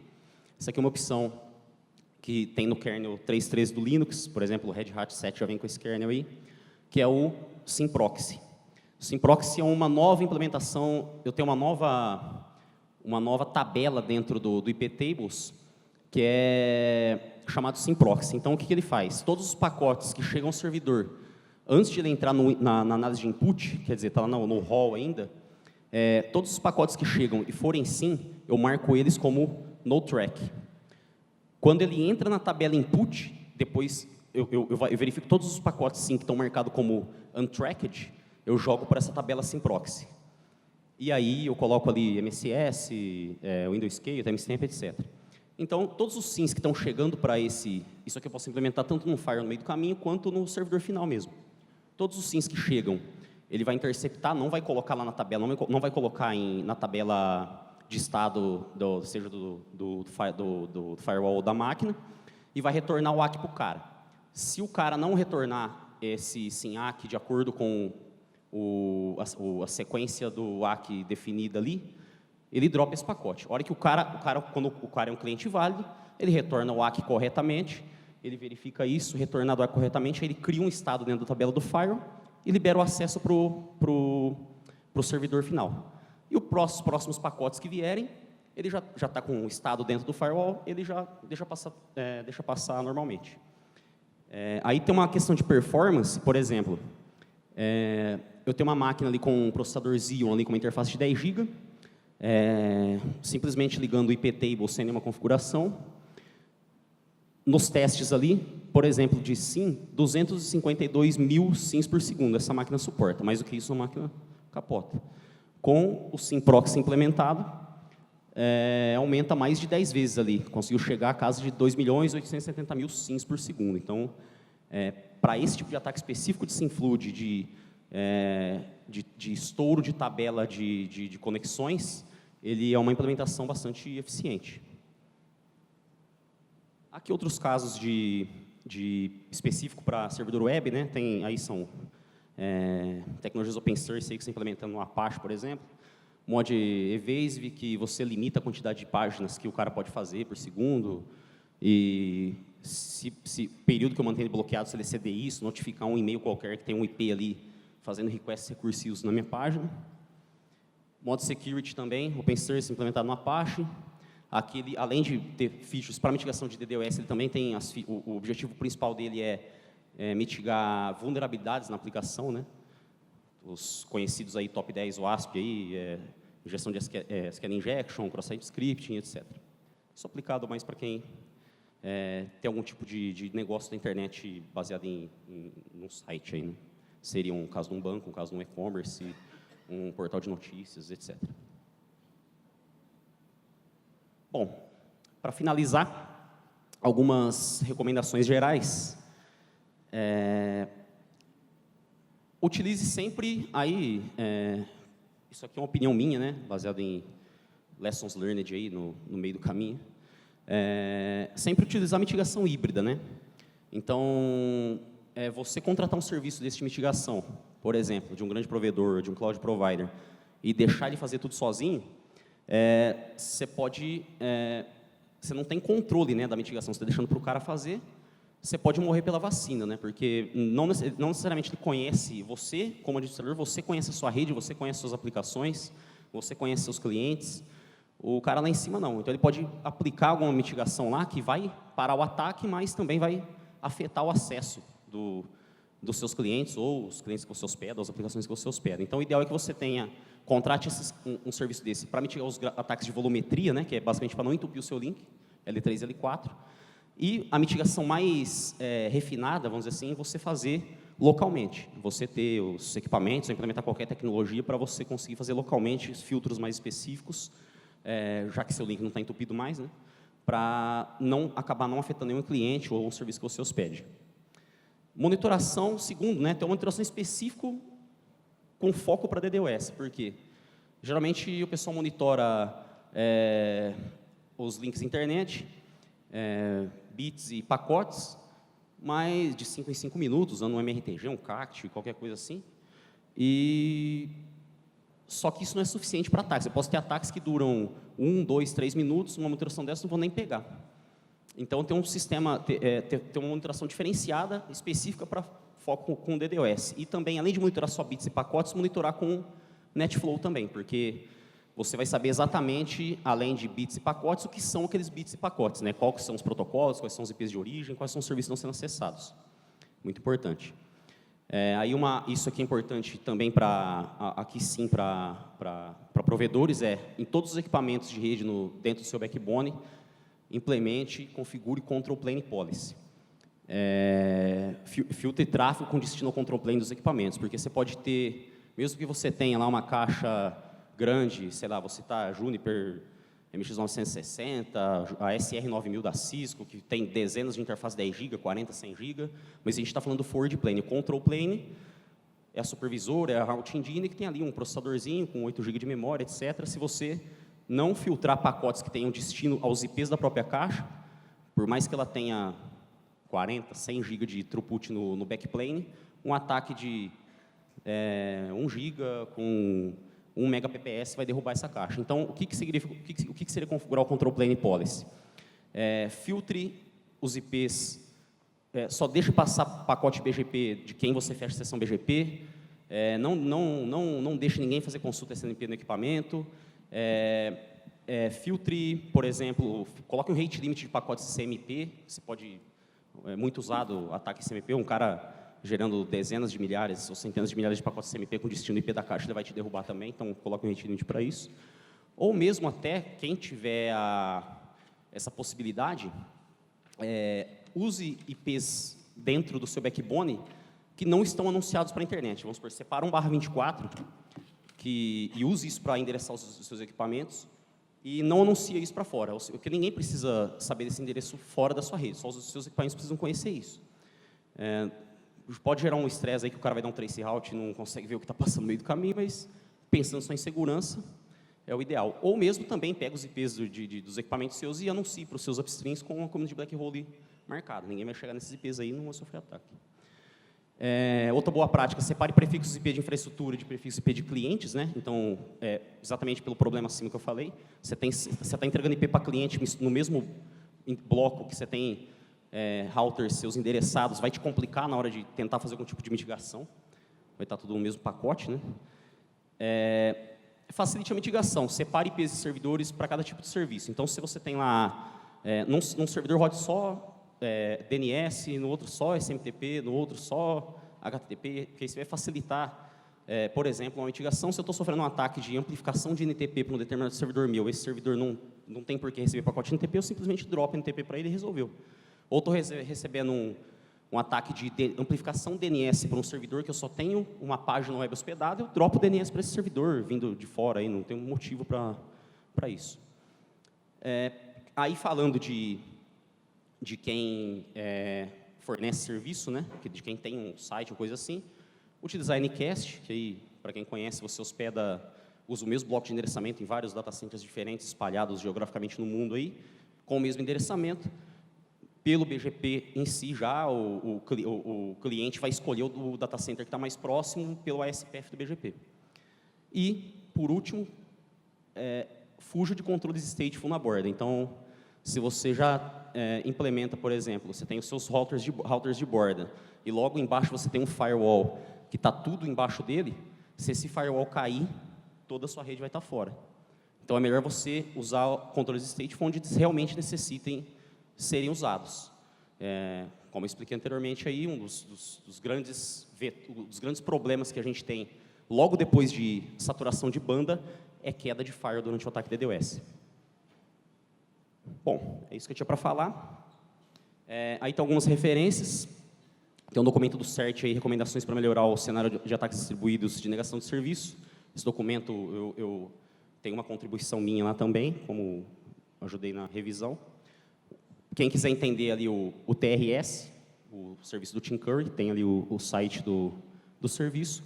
[SPEAKER 3] Essa aqui é uma opção que tem no kernel 3.13 do Linux, por exemplo, o Red Hat 7 já vem com esse kernel aí, que é o SymProxy. O SymProxy é uma nova implementação, eu tenho uma nova tabela dentro do iptables, que é chamado SymProxy. Então, o que ele faz? Todos os pacotes que chegam ao servidor, antes de ele entrar na análise de input, quer dizer, está lá no hall ainda, todos os pacotes que chegam e forem SYN, eu marco eles como no track. Quando ele entra na tabela input, depois eu verifico todos os pacotes SYN que estão marcados como untracked, eu jogo para essa tabela SymProxy. E aí eu coloco ali MSS, Windows Key, timestamp, etc. Então, todos os SYNs que estão chegando para isso aqui eu posso implementar tanto no Firewall no meio do caminho, quanto no servidor final mesmo. Todos os SYNs que chegam, ele vai interceptar, não vai colocar lá na tabela, não vai colocar na tabela de estado, seja do firewall ou da máquina, e vai retornar o ACK para o cara. Se o cara não retornar esse SYN-ACK de acordo com a sequência do ACK definida ali, ele dropa esse pacote. A hora que quando o cara é um cliente válido, ele retorna o ACK corretamente, ele verifica isso, retornado o ACK corretamente, aí ele cria um estado dentro da tabela do firewall e libera o acesso para o servidor final. E os próximos pacotes que vierem, ele já está com um estado dentro do firewall, ele já deixa passar normalmente. Aí tem uma questão de performance, por exemplo, eu tenho uma máquina ali com um processador Xeon, ali com uma interface de 10 GB, simplesmente ligando o iptable sem nenhuma configuração. Nos testes ali, por exemplo, de SYN, 252 mil SYNs por segundo, essa máquina suporta, mais do que isso a máquina capota. Com o SymProxy implementado, aumenta mais de 10 vezes ali, conseguiu chegar a casa de 2.870.000 SYNs por segundo. Então, para esse tipo de ataque específico de SymFlood, de estouro de tabela de conexões, ele é uma implementação bastante eficiente. Aqui outros casos de específico para servidor web, né? Aí são tecnologias open source aí que você implementando no Apache, por exemplo. Mod Evasive, que você limita a quantidade de páginas que o cara pode fazer por segundo. E se período que eu mantenho ele bloqueado, se ele exceder isso, notificar um e-mail qualquer que tem um IP ali fazendo requests recursivos na minha página. Modo security também, OpenSource implementado no Apache. Aqui, ele, além de ter features para mitigação de DDoS, ele também tem o objetivo principal dele é mitigar vulnerabilidades na aplicação, né? Os conhecidos aí top 10 WASP aí, injeção de scan injection, cross-site scripting, etc. Isso aplicado mais para quem tem algum tipo de negócio da internet baseado num site aí, né? Seria um caso de um banco, um caso de um e-commerce, um portal de notícias, etc. Bom, para finalizar, algumas recomendações gerais. Utilize sempre aí, isso aqui é uma opinião minha, né, baseada em lessons learned aí no meio do caminho. Sempre utilizar mitigação híbrida, né? Então, você contratar um serviço desse de mitigação, por exemplo, de um grande provedor, de um cloud provider, e deixar ele fazer tudo sozinho, você não tem controle, né, da mitigação, você está deixando para o cara fazer, você pode morrer pela vacina, né, porque não necessariamente ele conhece você, como administrador, você conhece a sua rede, você conhece suas aplicações, você conhece seus clientes, o cara lá em cima não. Então, ele pode aplicar alguma mitigação lá que vai parar o ataque, mas também vai afetar o acesso dos seus clientes ou os clientes que você hospeda, as aplicações que você hospeda. Então, o ideal é que você contrate um serviço desse para mitigar os ataques de volumetria, né, que é basicamente para não entupir o seu link, L3 e L4. E a mitigação mais refinada, vamos dizer assim, você fazer localmente. Você ter os equipamentos, implementar qualquer tecnologia para você conseguir fazer localmente os filtros mais específicos, já que seu link não está entupido mais, né, para acabar não afetando nenhum cliente ou um serviço que você hospede. Monitoração, segundo, né, ter uma monitoração específica com foco para DDoS, porque geralmente o pessoal monitora os links internet, bits e pacotes, mas de 5 em 5 minutos, usando um MRTG, um CACT, qualquer coisa assim. Só que isso não é suficiente para ataques. Eu posso ter ataques que duram 1, 2, 3 minutos, uma monitoração dessa não vou nem pegar. Então, tem um sistema, ter uma monitoração diferenciada, específica para foco com DDoS. E também, além de monitorar só bits e pacotes, monitorar com NetFlow também, porque você vai saber exatamente, além de bits e pacotes, o que são aqueles bits e pacotes, né? Quais são os protocolos, quais são os IPs de origem, quais são os serviços que estão sendo acessados. Muito importante. Isso aqui é importante também para provedores, em todos os equipamentos de rede dentro do seu backbone, implemente, configure Control Plane Policy. Filtre tráfego com destino ao Control Plane dos equipamentos, porque você pode ter, mesmo que você tenha lá uma caixa grande, sei lá, você está Juniper MX960, a SR9000 da Cisco, que tem dezenas de interfaces 10 GB, 40, 100 GB, mas a gente está falando do forward plane. O control plane é a supervisora, é a routing engine, que tem ali um processadorzinho com 8 GB de memória, etc. Se você não filtrar pacotes que tenham destino aos IPs da própria caixa, por mais que ela tenha 40, 100 GB de throughput no backplane, um ataque de 1 GB com 1 Mbps vai derrubar essa caixa. Então, o que seria configurar o Control Plane Policy? Filtre os IPs, só deixe passar pacote BGP de quem você fecha a sessão BGP, não deixe ninguém fazer consulta SNMP no equipamento, filtre, por exemplo, coloque um rate limit de pacotes CMP, você pode, muito usado ataque CMP, um cara gerando dezenas de milhares ou centenas de milhares de pacotes CMP com destino IP da caixa, ele vai te derrubar também, então coloque um rate limit para isso. Ou mesmo até, quem tiver essa possibilidade, use IPs dentro do seu backbone que não estão anunciados para a internet. Vamos supor, separa um /24 e use isso para endereçar os seus equipamentos e não anuncia isso para fora, porque ninguém precisa saber desse endereço fora da sua rede, só os seus equipamentos precisam conhecer isso. Pode gerar um estresse aí que o cara vai dar um trace route e não consegue ver o que está passando no meio do caminho, mas pensando só em segurança, é o ideal. Ou mesmo também pega os IPs dos equipamentos seus e anuncie para os seus upstreams com a community black hole marcada. Ninguém vai chegar nesses IPs aí e não vai sofrer ataque. Outra boa prática, separe prefixos IP de infraestrutura de prefixos IP de clientes, né? Então, exatamente pelo problema acima que eu falei, você está entregando IP para cliente no mesmo bloco que você tem routers seus endereçados, vai te complicar na hora de tentar fazer algum tipo de mitigação. Vai estar tudo no mesmo pacote, né? Facilite a mitigação, separe IPs de servidores para cada tipo de serviço. Então, se você tem lá, num servidor rode só DNS, no outro só SMTP, no outro só HTTP, porque isso vai facilitar, por exemplo, uma mitigação. Se eu estou sofrendo um ataque de amplificação de NTP para um determinado servidor meu, esse servidor não tem por que receber pacote NTP, eu simplesmente dropo NTP para ele e resolveu. Ou estou recebendo um ataque de amplificação DNS para um servidor que eu só tenho uma página web hospedada, eu dropo o DNS para esse servidor vindo de fora, aí não tem um motivo para isso. Aí falando de quem fornece serviço, né, de quem tem um site, uma coisa assim, utilizar a Anycast, que aí, para quem conhece, você usa o mesmo bloco de endereçamento em vários data centers diferentes, espalhados geograficamente no mundo aí, com o mesmo endereçamento. Pelo BGP em si, já o cliente vai escolher o data center que está mais próximo pelo ASPF do BGP. E, por último, fuja de controles stateful na borda. Então, se você já implementa, por exemplo, você tem os seus routers de borda, e logo embaixo você tem um firewall que está tudo embaixo dele, se esse firewall cair, toda a sua rede vai estar fora. Então, é melhor você usar controles stateful onde eles realmente necessitem serem usados. Como eu expliquei anteriormente, aí, um dos grandes problemas que a gente tem logo depois de saturação de banda é queda de firewall durante o ataque DDoS. Bom, é isso que eu tinha para falar. Aí tem algumas referências. Tem um documento do CERT aí, recomendações para melhorar o cenário de ataques distribuídos de negação de serviço. Esse documento, eu tenho uma contribuição minha lá também, como ajudei na revisão. Quem quiser entender ali o TRS, o serviço do Tim Curry, tem ali o site do serviço.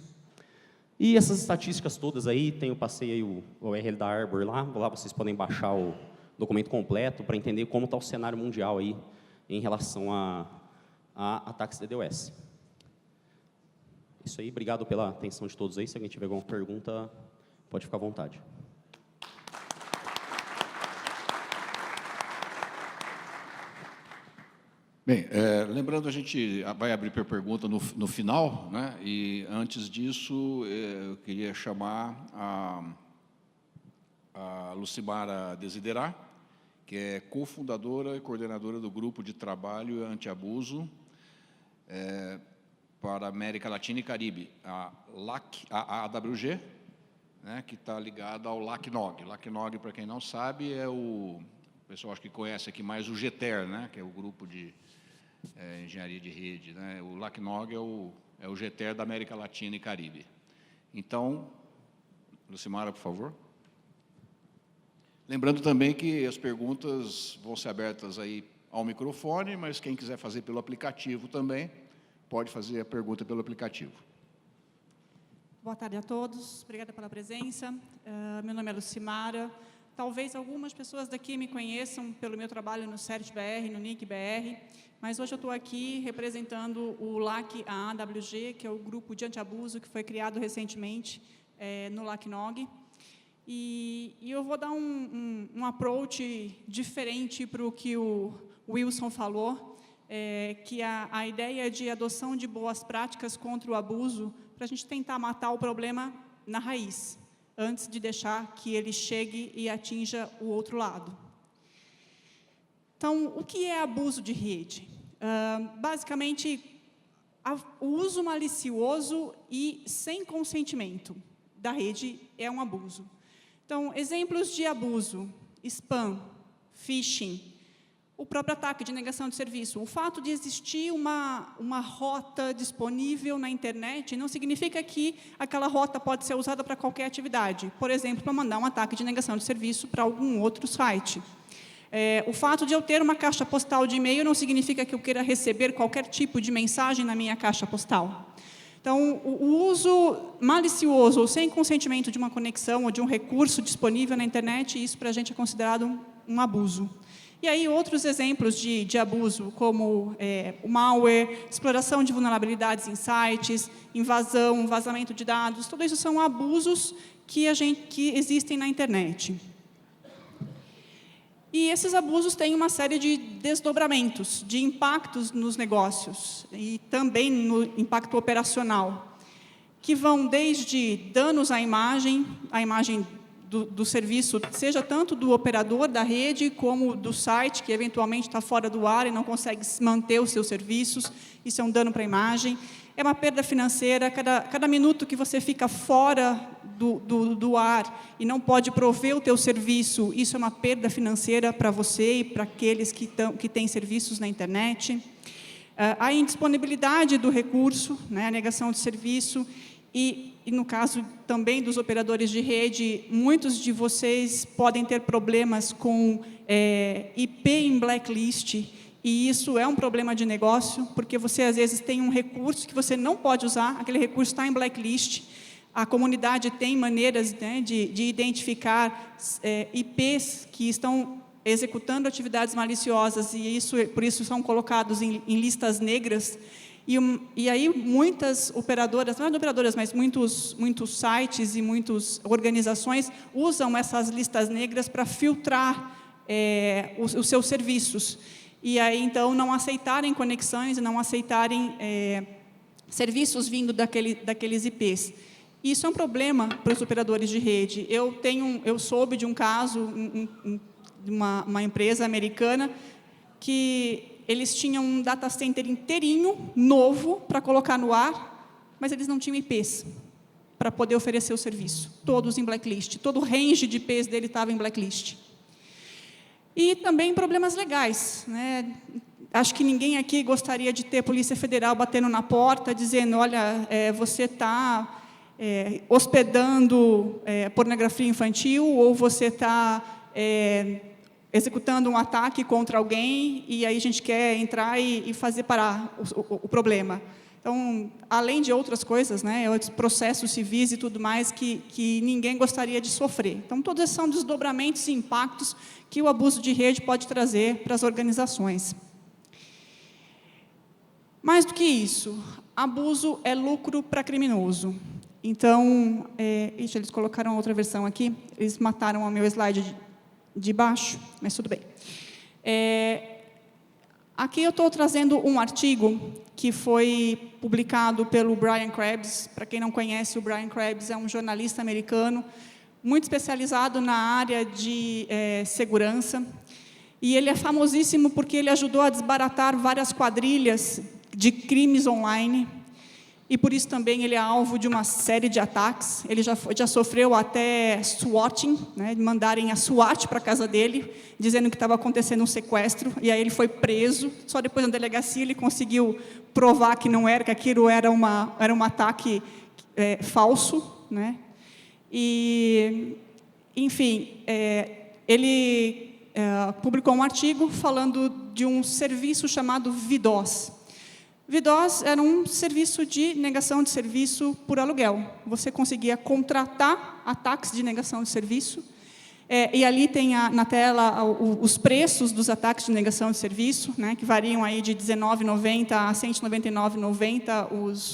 [SPEAKER 3] E essas estatísticas todas aí, eu passei aí o URL da Arbor lá vocês podem baixar o documento completo para entender como está o cenário mundial aí em relação a ataques DDoS. Isso aí, obrigado pela atenção de todos aí. Se alguém tiver alguma pergunta, pode ficar à vontade.
[SPEAKER 2] Bem, lembrando, a gente vai abrir para pergunta no final, né? E antes disso, eu queria chamar a Lucimara Desiderá, que é cofundadora e coordenadora do grupo de trabalho anti-abuso para a América Latina e Caribe, a AWG, né, que está ligada ao LACNOG. LACNOG, para quem não sabe, o pessoal acho que conhece aqui mais o GTER, né, que é o grupo de engenharia de rede, né? O LACNOG é o GTER da América Latina e Caribe. Então, Lucimara, por favor. Lembrando também que as perguntas vão ser abertas aí ao microfone, mas quem quiser fazer pelo aplicativo também, pode fazer a pergunta pelo aplicativo.
[SPEAKER 4] Boa tarde a todos, obrigada pela presença. Meu nome é Lucimara. Talvez algumas pessoas daqui me conheçam pelo meu trabalho no CERT-BR, no NIC-BR, mas hoje eu estou aqui representando o LAC AWG, que é o grupo de antiabuso que foi criado recentemente no LACNOG. E eu vou dar um approach diferente para o que o Wilson falou, que a ideia de adoção de boas práticas contra o abuso, para a gente tentar matar o problema na raiz, antes de deixar que ele chegue e atinja o outro lado. Então, o que é abuso de rede? Basicamente, o uso malicioso e sem consentimento da rede é um abuso. Então, exemplos de abuso: spam, phishing, o próprio ataque de negação de serviço. O fato de existir uma rota disponível na internet não significa que aquela rota pode ser usada para qualquer atividade. Por exemplo, para mandar um ataque de negação de serviço para algum outro site. O fato de eu ter uma caixa postal de e-mail não significa que eu queira receber qualquer tipo de mensagem na minha caixa postal. Então, o uso malicioso ou sem consentimento de uma conexão ou de um recurso disponível na internet, isso para a gente é considerado um abuso. E aí, outros exemplos de abuso, como o malware, exploração de vulnerabilidades em sites, invasão, vazamento de dados, tudo isso são abusos que existem na internet. E esses abusos têm uma série de desdobramentos, de impactos nos negócios e também no impacto operacional, que vão desde danos à imagem do serviço, seja tanto do operador da rede, como do site, que eventualmente está fora do ar e não consegue manter os seus serviços, isso é um dano para a imagem. É uma perda financeira, cada minuto que você fica fora do ar e não pode prover o teu serviço, isso é uma perda financeira para você e para aqueles que têm serviços na internet. A indisponibilidade do recurso, né, a negação de serviço, e no caso também dos operadores de rede, muitos de vocês podem ter problemas com IP em blacklist, e isso é um problema de negócio, porque você, às vezes, tem um recurso que você não pode usar, aquele recurso está em blacklist, a comunidade tem maneiras, né, de identificar IPs que estão executando atividades maliciosas, e por isso são colocados em listas negras. E aí muitas operadoras, não operadoras, mas muitos sites e muitas organizações usam essas listas negras para filtrar os seus serviços. E aí, então, não aceitarem conexões, não aceitarem serviços vindo daqueles IPs. Isso é um problema para os operadores de rede. Eu soube de um caso, de uma empresa americana, que eles tinham um data center inteirinho, novo, para colocar no ar, mas eles não tinham IPs para poder oferecer o serviço. Todos em blacklist. Todo o range de IPs dele estava em blacklist. E também problemas legais, né? Acho que ninguém aqui gostaria de ter a Polícia Federal batendo na porta, dizendo, olha, você está hospedando pornografia infantil, ou você está executando um ataque contra alguém, e aí a gente quer entrar e fazer parar o problema. Então, além de outras coisas, né, outros processos civis e tudo mais que ninguém gostaria de sofrer. Então, todos esses são desdobramentos e impactos que o abuso de rede pode trazer para as organizações. Mais do que isso, abuso é lucro para criminoso. Então, eles colocaram outra versão aqui, eles mataram o meu slide de baixo, mas tudo bem. Aqui eu estou trazendo um artigo que foi publicado pelo Brian Krebs. Para quem não conhece, o Brian Krebs é um jornalista americano, muito especializado na área de segurança, e ele é famosíssimo porque ele ajudou a desbaratar várias quadrilhas de crimes online, e por isso também ele é alvo de uma série de ataques. Ele já sofreu até swatting, né, de mandarem a SWAT para a casa dele, dizendo que estava acontecendo um sequestro, e aí ele foi preso. Só depois na delegacia ele conseguiu provar que não era, que aquilo era um ataque falso, né? E, enfim, ele publicou um artigo falando de um serviço chamado VDoS. VDoS era um serviço de negação de serviço por aluguel. Você conseguia contratar ataques de negação de serviço, e ali tem na tela os preços dos ataques de negação de serviço, né, que variam aí de R$19,90 a R$199,90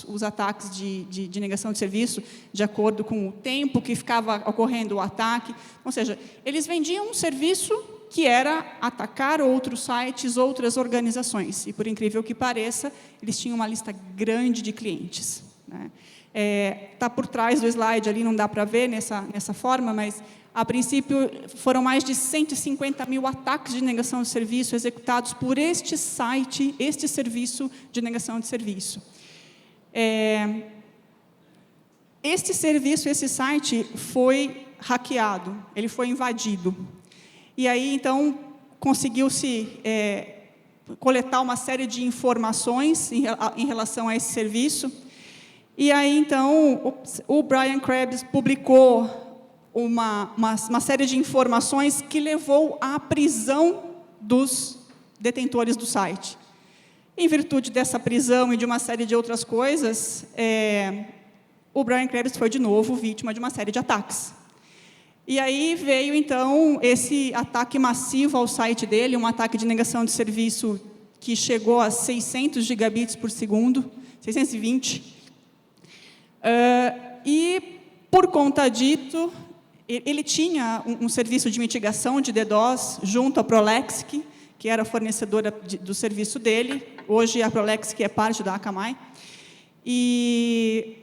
[SPEAKER 4] os ataques de negação de serviço, de acordo com o tempo que ficava ocorrendo o ataque. Ou seja, eles vendiam um serviço que era atacar outros sites, outras organizações. E, por incrível que pareça, eles tinham uma lista grande de clientes, né? Está por trás do slide ali, não dá para ver nessa forma, mas, a princípio, foram mais de 150 mil ataques de negação de serviço executados por este site, este serviço de negação de serviço. Este serviço, esse site, foi hackeado, ele foi invadido. E aí, então, conseguiu-se coletar uma série de informações em relação a esse serviço. E aí, então, o Brian Krebs publicou uma série de informações que levou à prisão dos detentores do site. Em virtude dessa prisão e de uma série de outras coisas, o Brian Krebs foi, de novo, vítima de uma série de ataques. E aí veio, então, esse ataque massivo ao site dele, um ataque de negação de serviço que chegou a 600 gigabits por segundo, 620. E, por conta disso, ele tinha um serviço de mitigação de DDoS junto à Prolexic, que era a fornecedora do serviço dele. Hoje, a Prolexic é parte da Akamai. E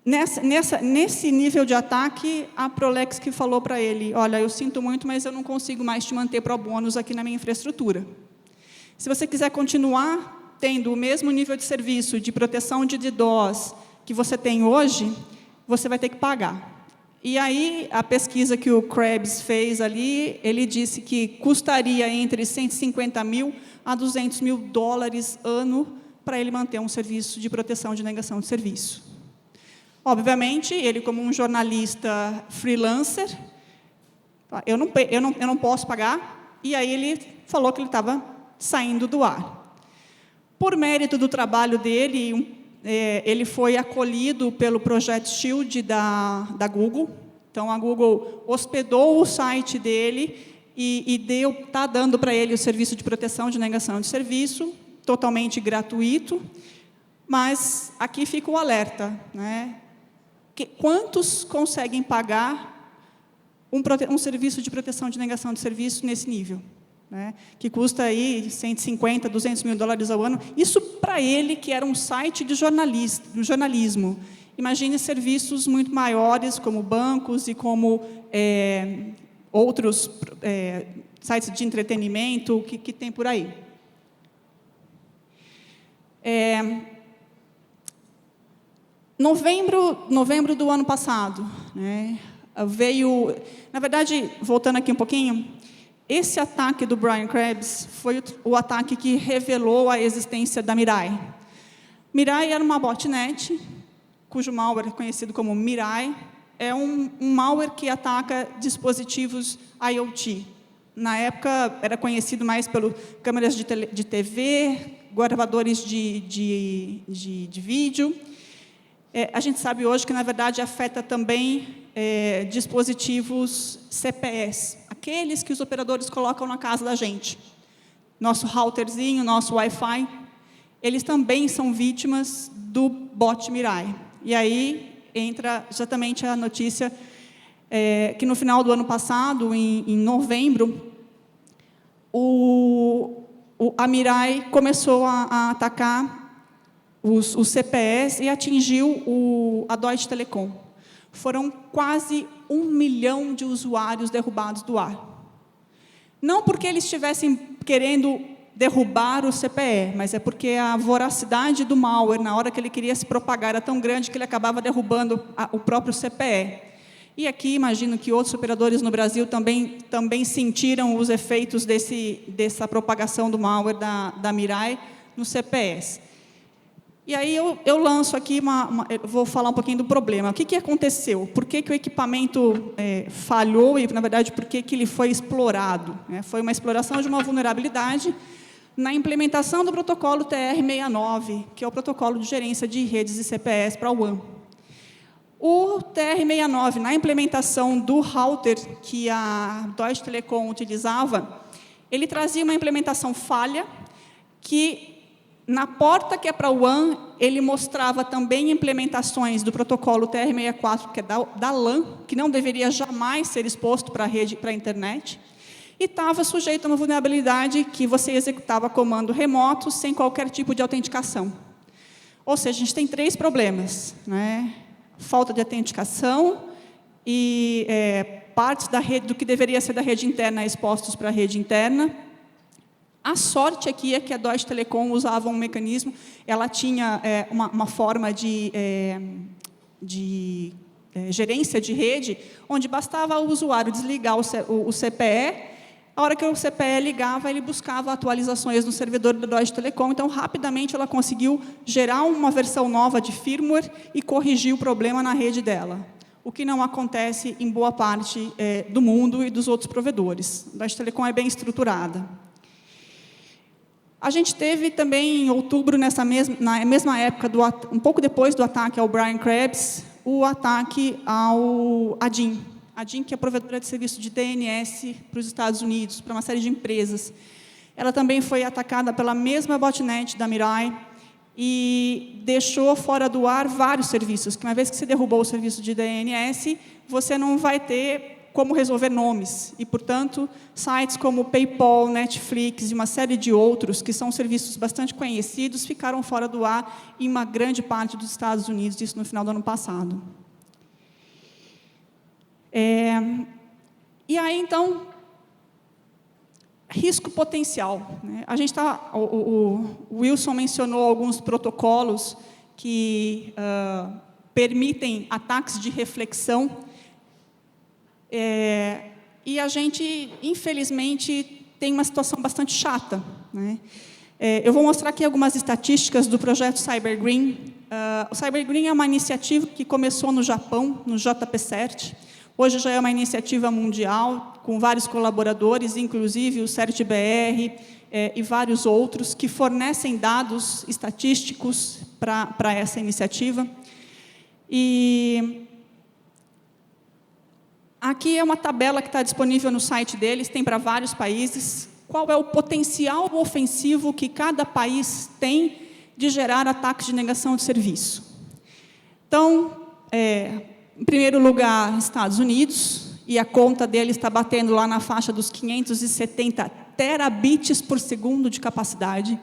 [SPEAKER 4] nesse nível de ataque, a Prolexic falou para ele, olha, eu sinto muito, mas eu não consigo mais te manter pro bônus aqui na minha infraestrutura. Se você quiser continuar tendo o mesmo nível de serviço de proteção de DDoS que você tem hoje, você vai ter que pagar. E aí, a pesquisa que o Krebs fez ali, ele disse que custaria entre 150 mil a 200 mil dólares ano para ele manter um serviço de proteção de negação de serviço. Obviamente, ele, como um jornalista freelancer, eu não posso pagar, e aí ele falou que ele estava saindo do ar. Por mérito do trabalho dele, ele foi acolhido pelo Project Shield da Google. Então, a Google hospedou o site dele e está dando para ele o serviço de proteção de negação de serviço, totalmente gratuito. Mas aqui fica o alerta, né? Quantos conseguem pagar um serviço de proteção de negação de serviço nesse nível? Né, que custa aí 150, 200 mil dólares ao ano. Isso para ele, que era um site de jornalismo. Imagine serviços muito maiores, como bancos e como outros sites de entretenimento que tem por aí. Novembro do ano passado, né, veio... Na verdade, voltando aqui um pouquinho, esse ataque do Brian Krebs foi o ataque que revelou a existência da Mirai. Mirai era uma botnet, cujo malware é conhecido como Mirai, é um malware que ataca dispositivos IoT. Na época, era conhecido mais pelas câmeras de TV, gravadores de vídeo. A gente sabe hoje que, na verdade, afeta também dispositivos CPS, aqueles que os operadores colocam na casa da gente. Nosso routerzinho, nosso Wi-Fi, eles também são vítimas do bot Mirai. E aí entra exatamente a notícia que no final do ano passado, em novembro, a Mirai começou a atacar os CPS e atingiu a Deutsche Telekom. Foram quase 1 milhão de usuários derrubados do ar. Não porque eles estivessem querendo derrubar o CPE, mas é porque a voracidade do malware, na hora que ele queria se propagar, era tão grande que ele acabava derrubando o próprio CPE. E aqui, imagino que outros operadores no Brasil também sentiram os efeitos dessa propagação do malware da Mirai no CPS. E aí eu lanço aqui, vou falar um pouquinho do problema. O que aconteceu? Por que o equipamento falhou e, na verdade, por que ele foi explorado? Foi uma exploração de uma vulnerabilidade na implementação do protocolo TR-69, que é o protocolo de gerência de redes e CPS para o WAN. O TR-69, na implementação do router que a Deutsche Telekom utilizava, ele trazia uma implementação falha que, na porta que é para o WAN, ele mostrava também implementações do protocolo TR-64, que é da LAN, que não deveria jamais ser exposto para a rede, para a internet, e estava sujeito a uma vulnerabilidade que você executava comando remoto sem qualquer tipo de autenticação. Ou seja, a gente tem 3 problemas, né? Falta de autenticação e partes da rede, do que deveria ser da rede interna, expostos para a rede interna. A sorte aqui é que a Deutsche Telekom usava um mecanismo, ela tinha uma forma de gerência de rede, onde bastava o usuário desligar o CPE, a hora que o CPE ligava, ele buscava atualizações no servidor da Deutsche Telekom, então, rapidamente, ela conseguiu gerar uma versão nova de firmware e corrigir o problema na rede dela, o que não acontece em boa parte do mundo e dos outros provedores. A Deutsche Telekom é bem estruturada. A gente teve também, em outubro, na mesma época, um pouco depois do ataque ao Brian Krebs, o ataque ao ADIN. ADIN, que é provedora de serviço de DNS para os Estados Unidos, para uma série de empresas. Ela também foi atacada pela mesma botnet da Mirai, e deixou fora do ar vários serviços, que uma vez que você derrubou o serviço de DNS, você não vai ter como resolver nomes. E, portanto, sites como PayPal, Netflix e uma série de outros, que são serviços bastante conhecidos, ficaram fora do ar em uma grande parte dos Estados Unidos, isso no final do ano passado. E aí, então, risco potencial, né? A gente o Wilson mencionou alguns protocolos que permitem ataques de reflexão, e a gente, infelizmente, tem uma situação bastante chata, né? Eu vou mostrar aqui algumas estatísticas do projeto Cyber Green. O Cyber Green é uma iniciativa que começou no Japão, no JP-CERT. Hoje já é uma iniciativa mundial, com vários colaboradores, inclusive o CERT-BR e vários outros, que fornecem dados estatísticos para essa iniciativa. E aqui é uma tabela que está disponível no site deles, tem para vários países. Qual é o potencial ofensivo que cada país tem de gerar ataques de negação de serviço? Então, em primeiro lugar, Estados Unidos, e a conta dele está batendo lá na faixa dos 570 terabits por segundo de capacidade.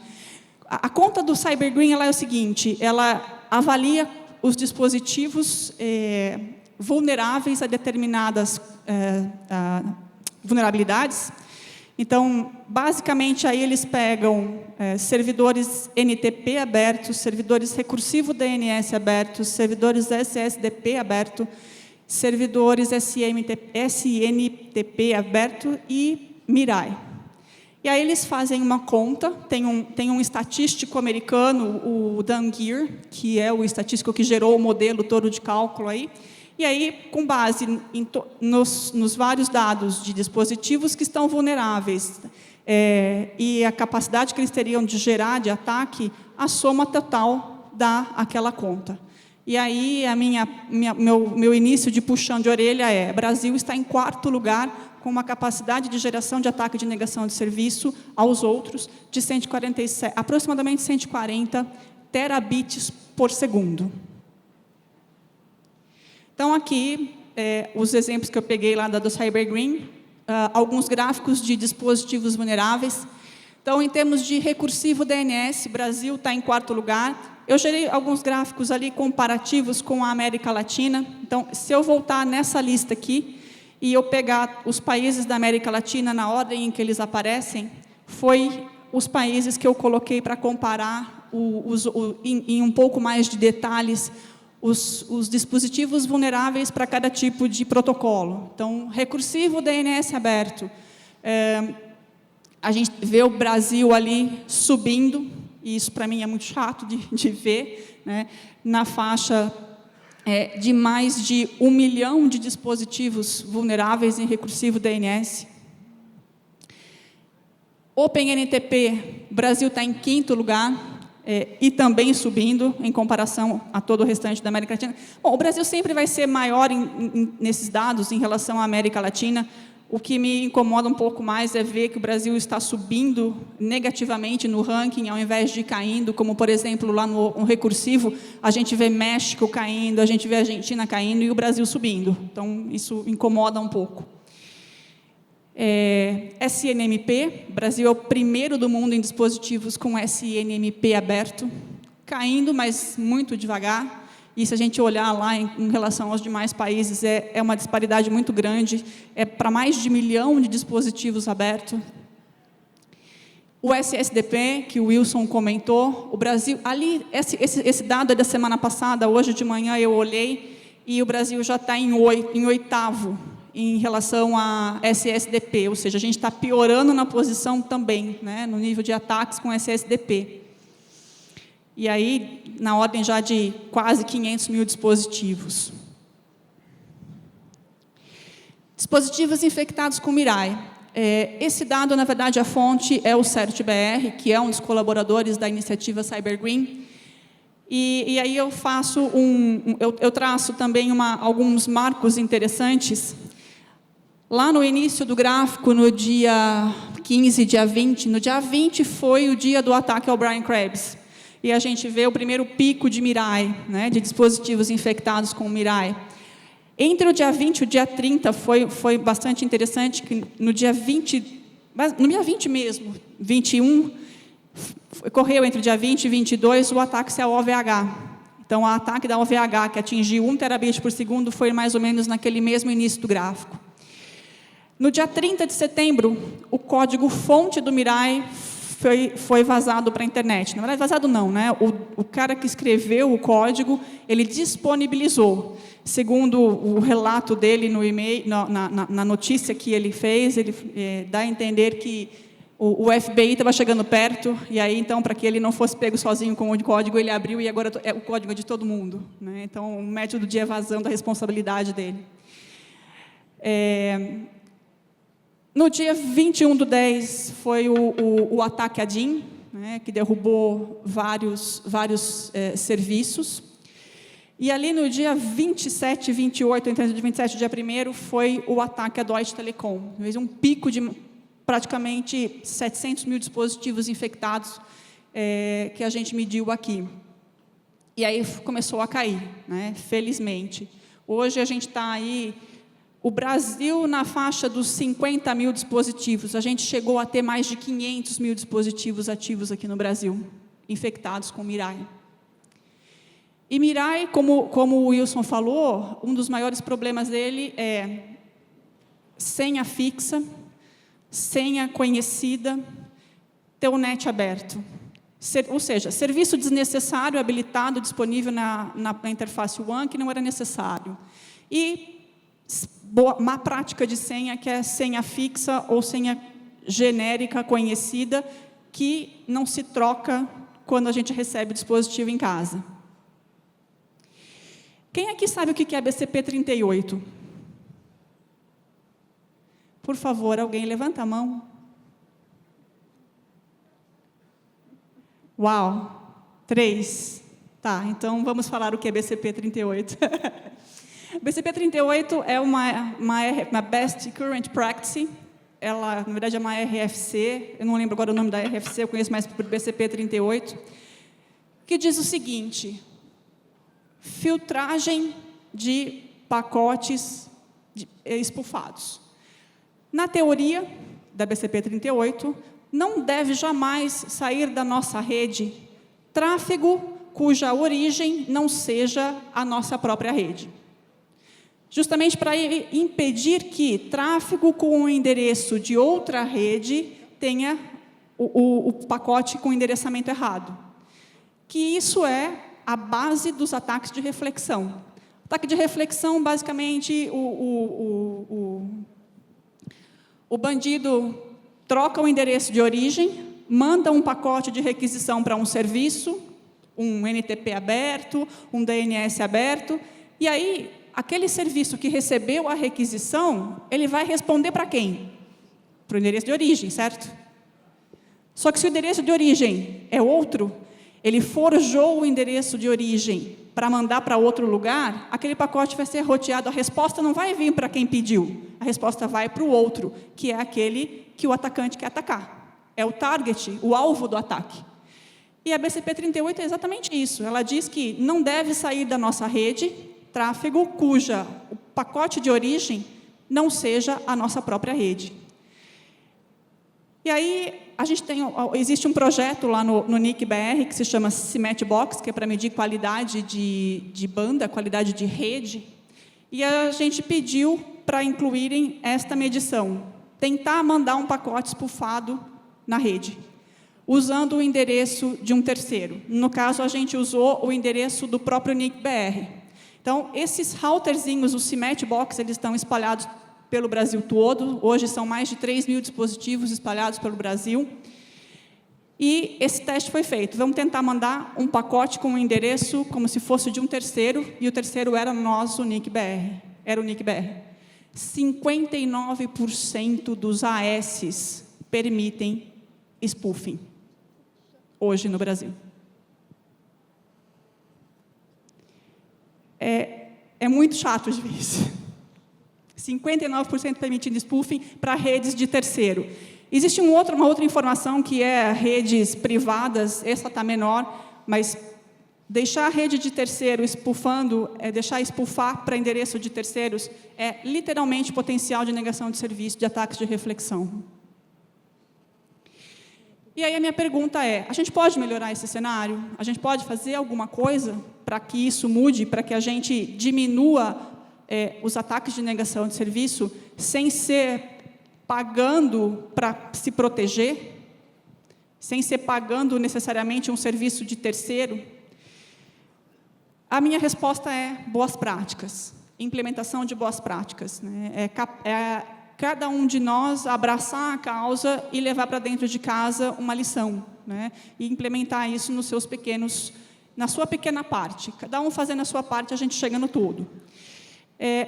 [SPEAKER 4] A conta do Cyber Green ela é o seguinte, ela avalia os dispositivos vulneráveis a determinadas vulnerabilidades. Então, basicamente, aí eles pegam servidores NTP abertos, servidores recursivo DNS abertos, servidores SSDP aberto, servidores SNTP aberto e Mirai. E aí eles fazem uma conta, tem um estatístico americano, o Dan Geer, que é o estatístico que gerou o modelo todo de cálculo aí, e aí, com base nos vários dados de dispositivos que estão vulneráveis e a capacidade que eles teriam de gerar de ataque, a soma total dá aquela conta. E aí, meu início de puxão de orelha Brasil está em 4º lugar, com uma capacidade de geração de ataque de negação de serviço aos outros de aproximadamente 140 terabits por segundo. Então, aqui, os exemplos que eu peguei lá do Cyber Green, alguns gráficos de dispositivos vulneráveis. Então, em termos de recursivo DNS, Brasil está em 4º lugar. Eu gerei alguns gráficos ali comparativos com a América Latina. Então, se eu voltar nessa lista aqui, e eu pegar os países da América Latina na ordem em que eles aparecem, foi os países que eu coloquei para comparar em um pouco mais de detalhes os dispositivos vulneráveis para cada tipo de protocolo. Então, recursivo DNS aberto. A gente vê o Brasil ali subindo, e isso para mim é muito chato de ver, né, na faixa de mais de 1 milhão de dispositivos vulneráveis em recursivo DNS. OpenNTP, o Brasil está em 5º lugar, e também subindo em comparação a todo o restante da América Latina. Bom, o Brasil sempre vai ser maior nesses dados em relação à América Latina. O que me incomoda um pouco mais é ver que o Brasil está subindo negativamente no ranking, ao invés de ir caindo, como, por exemplo, lá no recursivo, a gente vê México caindo, a gente vê a Argentina caindo e o Brasil subindo. Então, isso incomoda um pouco. SNMP, o Brasil é o primeiro do mundo em dispositivos com SNMP aberto, caindo, mas muito devagar. E se a gente olhar lá em relação aos demais países, é uma disparidade muito grande, para mais de 1 milhão de dispositivos abertos. O SSDP, que o Wilson comentou, o Brasil, ali, esse dado é da semana passada, hoje de manhã eu olhei, e o Brasil já está em 8º, em relação a SSDP, ou seja, a gente está piorando na posição também, né, no nível de ataques com SSDP. E aí, na ordem já de quase 500 mil dispositivos. Dispositivos infectados com Mirai. Esse dado, na verdade, a fonte é o CERT-BR, que é um dos colaboradores da iniciativa Cyber Green. E aí eu faço eu traço também alguns marcos interessantes. Lá no início do gráfico, no dia 15, dia 20, no dia 20 foi o dia do ataque ao Brian Krebs. e a gente vê o primeiro pico de Mirai, né, de dispositivos infectados com Mirai. Entre o dia 20 e o dia 30 foi bastante interessante, que no dia 20 mesmo, 21, ocorreu entre o dia 20 e 22 o ataque ao OVH. Então, o ataque da OVH, que atingiu 1 terabit por segundo, foi mais ou menos naquele mesmo início do gráfico. No dia 30 de setembro, o código-fonte do Mirai foi vazado para a internet. Na verdade, vazado não, né? O cara que escreveu o código, ele disponibilizou. Segundo o relato dele no e-mail, na notícia que ele fez, ele dá a entender que o FBI estava chegando perto, e aí, então, para que ele não fosse pego sozinho com o código, ele abriu, e agora o código é de todo mundo, né? Então, o método de evasão da responsabilidade dele. No dia 21/10, foi o ataque a DIN, né, que derrubou vários serviços. E ali, no dia 27, 28, entre de 27 e dia 1º, foi o ataque à Deutsche Telekom. Fez um pico de praticamente 700 mil dispositivos infectados que a gente mediu aqui. E aí começou a cair, né? Felizmente. Hoje a gente está aí, o Brasil na faixa dos 50 mil dispositivos. A gente chegou a ter mais de 500 mil dispositivos ativos aqui no Brasil, infectados com Mirai. E Mirai, como o Wilson falou, um dos maiores problemas dele é senha fixa, senha conhecida, telnet aberto. Ou seja, serviço desnecessário habilitado, disponível na interface WAN, que não era necessário. E má prática de senha, que é senha fixa ou senha genérica conhecida, que não se troca quando a gente recebe o dispositivo em casa. Quem aqui sabe o que é BCP38? Por favor, alguém levanta a mão. Uau! 3. Tá, então vamos falar o que é BCP38. BCP38 é uma Best Current Practice. Ela, na verdade, é uma RFC. Eu não lembro agora o nome da RFC, eu conheço mais por BCP38. Que diz o seguinte: filtragem de pacotes espufados. Na teoria da BCP38, não deve jamais sair da nossa rede tráfego cuja origem não seja a nossa própria rede. Justamente para impedir que tráfego com o endereço de outra rede tenha o pacote com endereçamento errado. Que isso é a base dos ataques de reflexão. Ataque de reflexão, basicamente, o bandido troca o endereço de origem, manda um pacote de requisição para um serviço, um NTP aberto, um DNS aberto, e aí, aquele serviço que recebeu a requisição, ele vai responder para quem? Para o endereço de origem, certo? Só que se o endereço de origem é outro, ele forjou o endereço de origem para mandar para outro lugar, aquele pacote vai ser roteado, a resposta não vai vir para quem pediu, a resposta vai para o outro, que é aquele que o atacante quer atacar. É o target, o alvo do ataque. E a BCP38 é exatamente isso. Ela diz que não deve sair da nossa rede tráfego cuja o pacote de origem não seja a nossa própria rede. E aí, existe um projeto lá no NIC-BR que se chama CIMET-Box, que é para medir qualidade de banda, qualidade de rede, e a gente pediu para incluírem esta medição, tentar mandar um pacote espufado na rede, usando o endereço de um terceiro. No caso, a gente usou o endereço do próprio NIC-BR. Então, esses routerzinhos, os CIMET-Box, eles estão espalhados pelo Brasil todo. Hoje são mais de 3 mil dispositivos espalhados pelo Brasil. E esse teste foi feito. Vamos tentar mandar um pacote com um endereço como se fosse de um terceiro, e o terceiro era nosso NIC-BR. Era o NIC-BR. 59% dos AS permitem spoofing, hoje no Brasil. É muito chato de ver isso. 59% permitindo spoofing para redes de terceiro. Existe uma outra informação que é redes privadas, essa está menor, mas deixar a rede de terceiro espufando, deixar espufar para endereço de terceiros, é literalmente potencial de negação de serviço, de ataques de reflexão. E aí a minha pergunta é, a gente pode melhorar esse cenário? A gente pode fazer alguma coisa para que isso mude, para que a gente diminua os ataques de negação de serviço, sem ser pagando para se proteger, sem ser pagando necessariamente um serviço de terceiro? A minha resposta é boas práticas, implementação de boas práticas, né? Cada um de nós abraçar a causa e levar para dentro de casa uma lição, né? E implementar isso nos seus pequenos, na sua pequena parte. Cada um fazendo a sua parte, a gente chega no todo.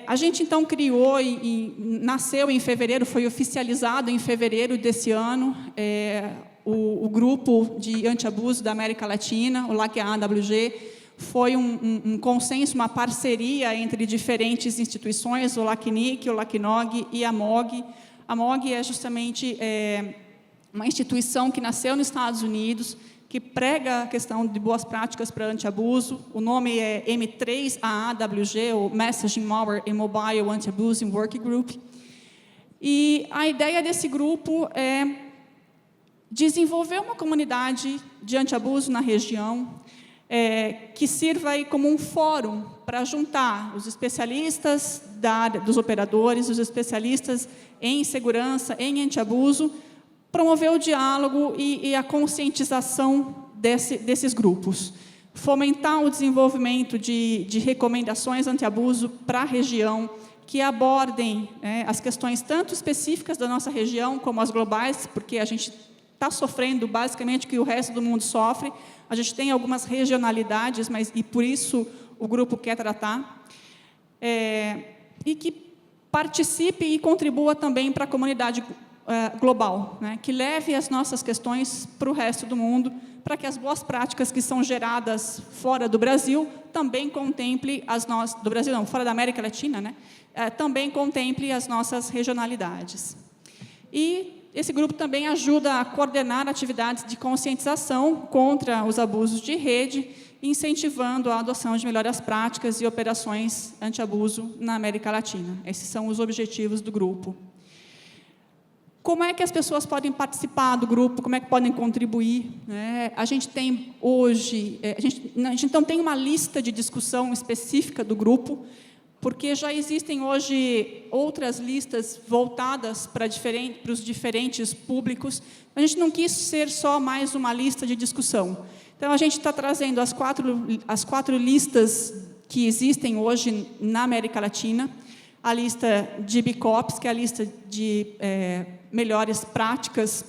[SPEAKER 4] A gente, então, criou nasceu em fevereiro, foi oficializado em fevereiro desse ano, o grupo de antiabuso da América Latina, o LAC-AWG, foi um consenso, uma parceria entre diferentes instituições, o LACNIC, o LACNOG e a MOG. A MOG é justamente uma instituição que nasceu nos Estados Unidos, que prega a questão de boas práticas para antiabuso. O nome é M3AAWG, o Messaging, Malware and Mobile Anti-Abusing Working Group. E a ideia desse grupo é desenvolver uma comunidade de antiabuso na região, que sirva aí como um fórum para juntar os especialistas da área dos operadores, os especialistas em segurança, em antiabuso, promover o diálogo e a conscientização desses grupos, fomentar o desenvolvimento de recomendações antiabuso para a região, que abordem as questões tanto específicas da nossa região, como as globais, porque a gente está sofrendo basicamente o que o resto do mundo sofre. A gente tem algumas regionalidades, e por isso o grupo quer tratar, e que participe e contribua também para a comunidade global, né, que leve as nossas questões para o resto do mundo, para que as boas práticas que são geradas fora do Brasil também contemple as nossas, do Brasil não, fora da América Latina, né, também contemple as nossas regionalidades. E esse grupo também ajuda a coordenar atividades de conscientização contra os abusos de rede, incentivando a adoção de melhores práticas e operações anti-abuso na América Latina. Esses são os objetivos do grupo. Como é que as pessoas podem participar do grupo? Como é que podem contribuir? A gente tem hoje, a gente não tem uma lista de discussão específica do grupo, porque já existem hoje outras listas voltadas para os diferentes públicos. A gente não quis ser só mais uma lista de discussão. Então, a gente está trazendo as quatro listas que existem hoje na América Latina, a lista de BICOPS, que é a lista de melhores práticas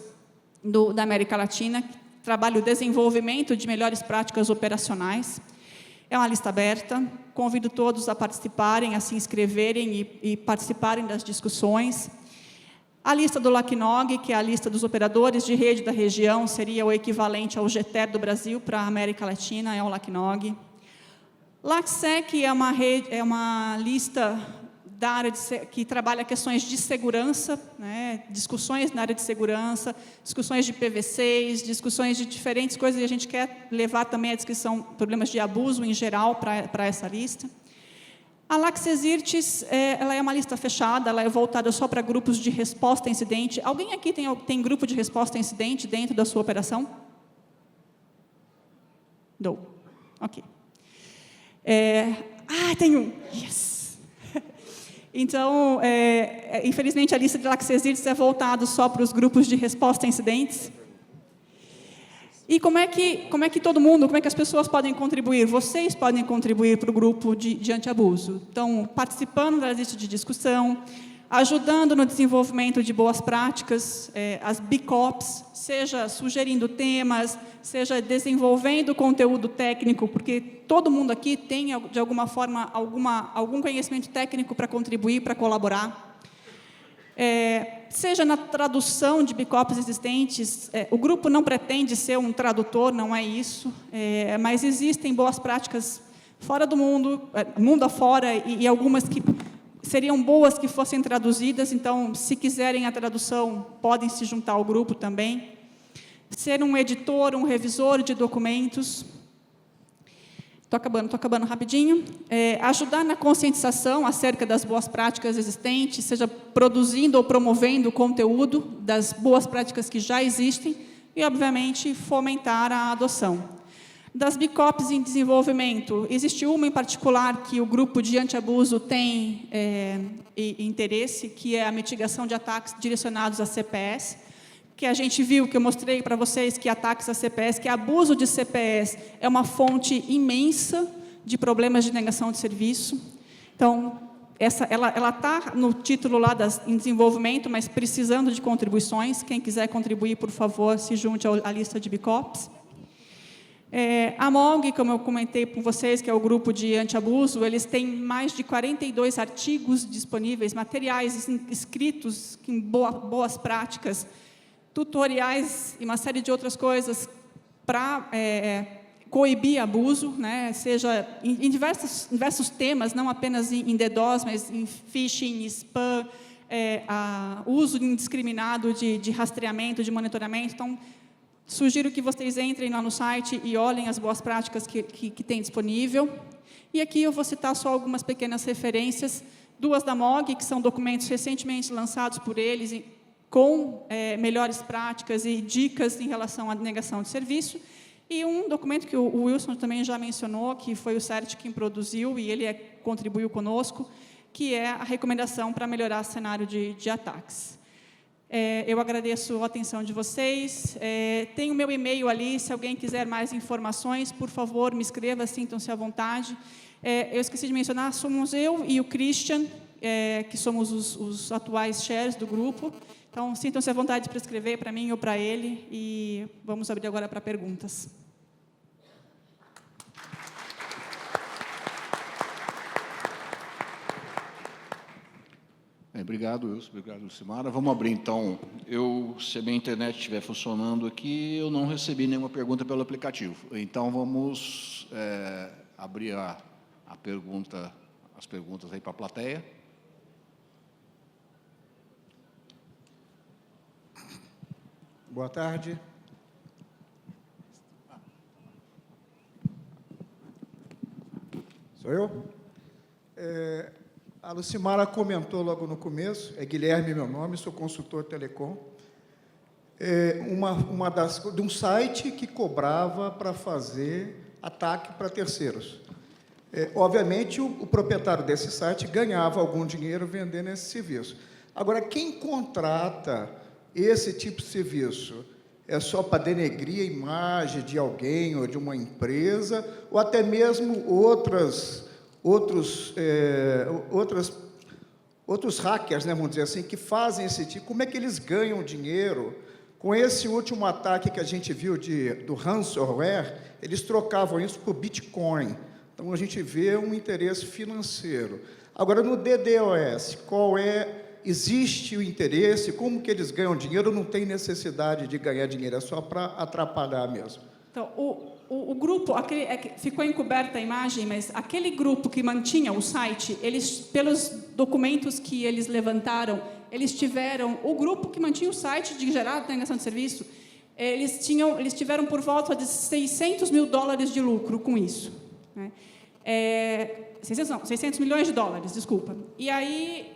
[SPEAKER 4] da América Latina, que trabalha o desenvolvimento de melhores práticas operacionais. É uma lista aberta, convido todos a participarem, a se inscreverem e participarem das discussões. A lista do LACNOG, que é a lista dos operadores de rede da região, seria o equivalente ao GTER do Brasil para a América Latina, é o LACNOG. LACSEC é uma lista da área que trabalha questões de segurança, né, discussões na área de segurança, discussões de PV6, discussões de diferentes coisas, e a gente quer levar também a discussão problemas de abuso em geral para essa lista. A LACSESIRTES, ela é uma lista fechada, ela é voltada só para grupos de resposta a incidente. Alguém aqui tem grupo de resposta a incidente dentro da sua operação? Não. Ok. Tem um. Yes! Então, infelizmente, a lista de LACSESIRTES é voltada só para os grupos de resposta a incidentes. E como é que todo mundo, como é que as pessoas podem contribuir? Vocês podem contribuir para o grupo de antiabuso. Então, participando da lista de discussão, ajudando no desenvolvimento de boas práticas, as BICOPs, seja sugerindo temas, seja desenvolvendo conteúdo técnico, porque todo mundo aqui tem, de alguma forma, algum conhecimento técnico para contribuir, para colaborar. Seja na tradução de BICOPs existentes, o grupo não pretende ser um tradutor, não é isso, mas existem boas práticas fora do mundo, mundo afora, e algumas que seriam boas que fossem traduzidas, então, se quiserem a tradução, podem se juntar ao grupo também. Ser um editor, um revisor de documentos, Estou acabando rapidinho. Ajudar na conscientização acerca das boas práticas existentes, seja produzindo ou promovendo conteúdo das boas práticas que já existem e, obviamente, fomentar a adoção. Das BICOPs em desenvolvimento, existe uma em particular que o grupo de antiabuso tem interesse, que é a mitigação de ataques direcionados a CPS, que a gente viu, que eu mostrei para vocês, que ataques a CPS, que abuso de CPS é uma fonte imensa de problemas de negação de serviço. Então, ela está no título lá em desenvolvimento, mas precisando de contribuições. Quem quiser contribuir, por favor, se junte à lista de BICOPs. A MOG, como eu comentei com vocês, que é o grupo de antiabuso, eles têm mais de 42 artigos disponíveis, materiais escritos em boas práticas, tutoriais e uma série de outras coisas para coibir abuso, né, seja em diversos temas, não apenas em DDoS, mas em phishing, spam, uso indiscriminado de rastreamento, de monitoramento. Então, sugiro que vocês entrem lá no site e olhem as boas práticas que tem disponível. E aqui eu vou citar só algumas pequenas referências, 2 da MOG, que são documentos recentemente lançados por eles, com melhores práticas e dicas em relação à negação de serviço, e um documento que o Wilson também já mencionou, que foi o CERT quem produziu, e ele contribuiu conosco, que é a recomendação para melhorar o cenário de ataques. Eu agradeço a atenção de vocês. Tem o meu e-mail ali, se alguém quiser mais informações, por favor, me escreva, sintam-se à vontade. Eu esqueci de mencionar, somos eu e o Christian, que somos os atuais chairs do grupo. Então, sintam-se à vontade para escrever para mim ou para ele, e vamos abrir agora para perguntas.
[SPEAKER 2] Obrigado, Wilson. Obrigado, Lucimara. Vamos abrir, então. Se a minha internet estiver funcionando aqui, eu não recebi nenhuma pergunta pelo aplicativo. Então, vamos abrir as perguntas aí para a plateia.
[SPEAKER 5] Boa tarde. Sou eu? A Lucimara comentou logo no começo, é Guilherme meu nome, sou consultor telecom, de um site que cobrava para fazer ataque para terceiros. Obviamente, o proprietário desse site ganhava algum dinheiro vendendo esse serviço. Agora, quem contrata esse tipo de serviço é só para denegrir a imagem de alguém ou de uma empresa, ou até mesmo outros hackers, né, vamos dizer assim, que fazem esse tipo. Como é que eles ganham dinheiro? Com esse último ataque que a gente viu do ransomware, eles trocavam isso por Bitcoin. Então, a gente vê um interesse financeiro. Agora, no DDoS, existe o interesse? Como que eles ganham dinheiro? Não tem necessidade de ganhar dinheiro, é só para atrapalhar mesmo.
[SPEAKER 4] Então, o grupo, ficou encoberta a imagem, mas aquele grupo que mantinha o site, pelos documentos que eles levantaram, o grupo que mantinha o site de gerar negação de serviço, eles tiveram por volta de $600 mil de lucro com isso, né? 600 milhões de dólares, desculpa. E aí,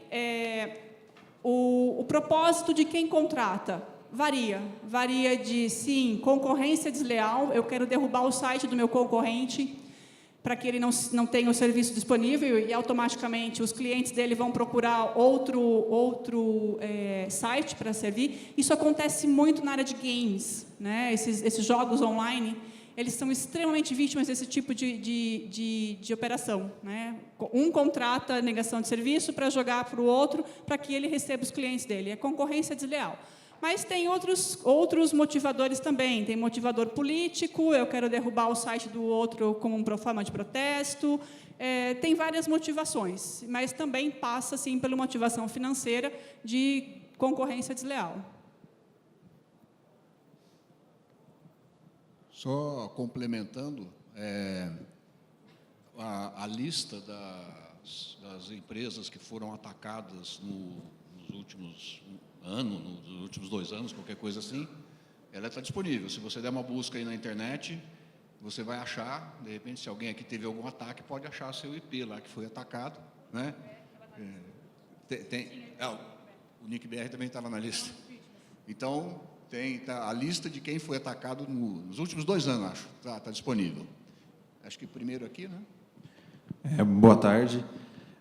[SPEAKER 4] o propósito de quem contrata varia de, sim, concorrência desleal, eu quero derrubar o site do meu concorrente para que ele não tenha o serviço disponível e, automaticamente, os clientes dele vão procurar outro site para servir. Isso acontece muito na área de games, né? Esses jogos online, eles são extremamente vítimas desse tipo de operação, né? Um contrata negação de serviço para jogar para o outro, para que ele receba os clientes dele. É concorrência desleal. Mas tem outros motivadores também. Tem motivador político, eu quero derrubar o site do outro como uma forma de protesto. Tem várias motivações, mas também passa, sim, pela motivação financeira de concorrência desleal.
[SPEAKER 2] Só complementando, a lista das empresas que foram atacadas nos últimos anos, nos últimos 2 anos, qualquer coisa assim, ela está disponível. Se você der uma busca aí na internet, você vai achar, de repente, se alguém aqui teve algum ataque, pode achar seu IP lá que foi atacado, né? O NIC-BR também estava na lista. Então, tem a lista de quem foi atacado nos últimos 2 anos, acho. Está disponível. Acho que primeiro aqui, né?
[SPEAKER 6] Boa tarde.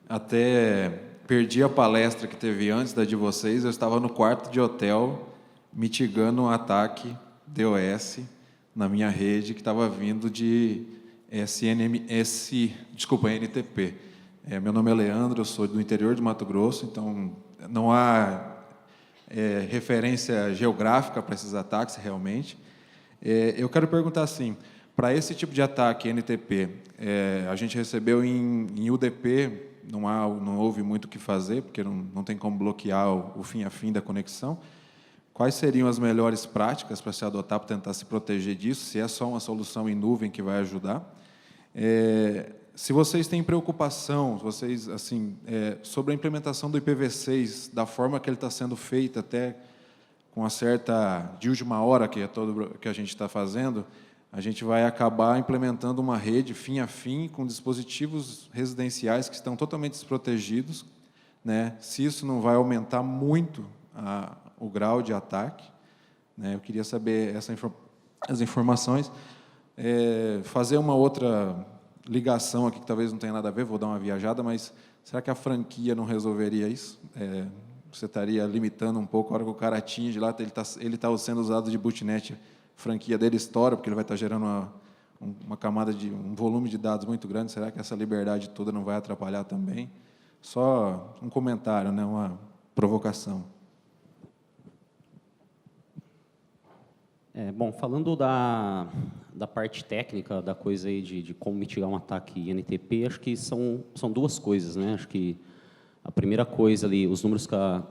[SPEAKER 6] Até perdi a palestra que teve antes da de vocês. Eu estava no quarto de hotel, mitigando um ataque DOS na minha rede, que estava vindo de NTP. Meu nome é Leandro, eu sou do interior de Mato Grosso, então não há referência geográfica para esses ataques, realmente. Eu quero perguntar assim, para esse tipo de ataque NTP, a gente recebeu em UDP, não houve muito o que fazer, porque não tem como bloquear o fim a fim da conexão. Quais seriam as melhores práticas para se adotar para tentar se proteger disso, se é só uma solução em nuvem que vai ajudar? Se vocês têm preocupação, sobre a implementação do IPv6, da forma que ele está sendo feito, até com uma certa de última hora, que é todo que a gente está fazendo, a gente vai acabar implementando uma rede fim a fim com dispositivos residenciais que estão totalmente desprotegidos, né? Se isso não vai aumentar muito o grau de ataque, né? Eu queria saber as informações. Fazer uma outra ligação aqui, que talvez não tenha nada a ver, vou dar uma viajada, mas será que a franquia não resolveria isso? Você estaria limitando um pouco, a hora que o cara atinge lá, ele está sendo usado de bootnet, a franquia dele estoura, porque ele vai estar gerando uma camada um volume de dados muito grande. Será que essa liberdade toda não vai atrapalhar também? Só um comentário, né, uma provocação.
[SPEAKER 3] Bom, falando da parte técnica da coisa aí de como mitigar um ataque NTP, acho que são 2 coisas, né? Acho que a primeira coisa ali, os números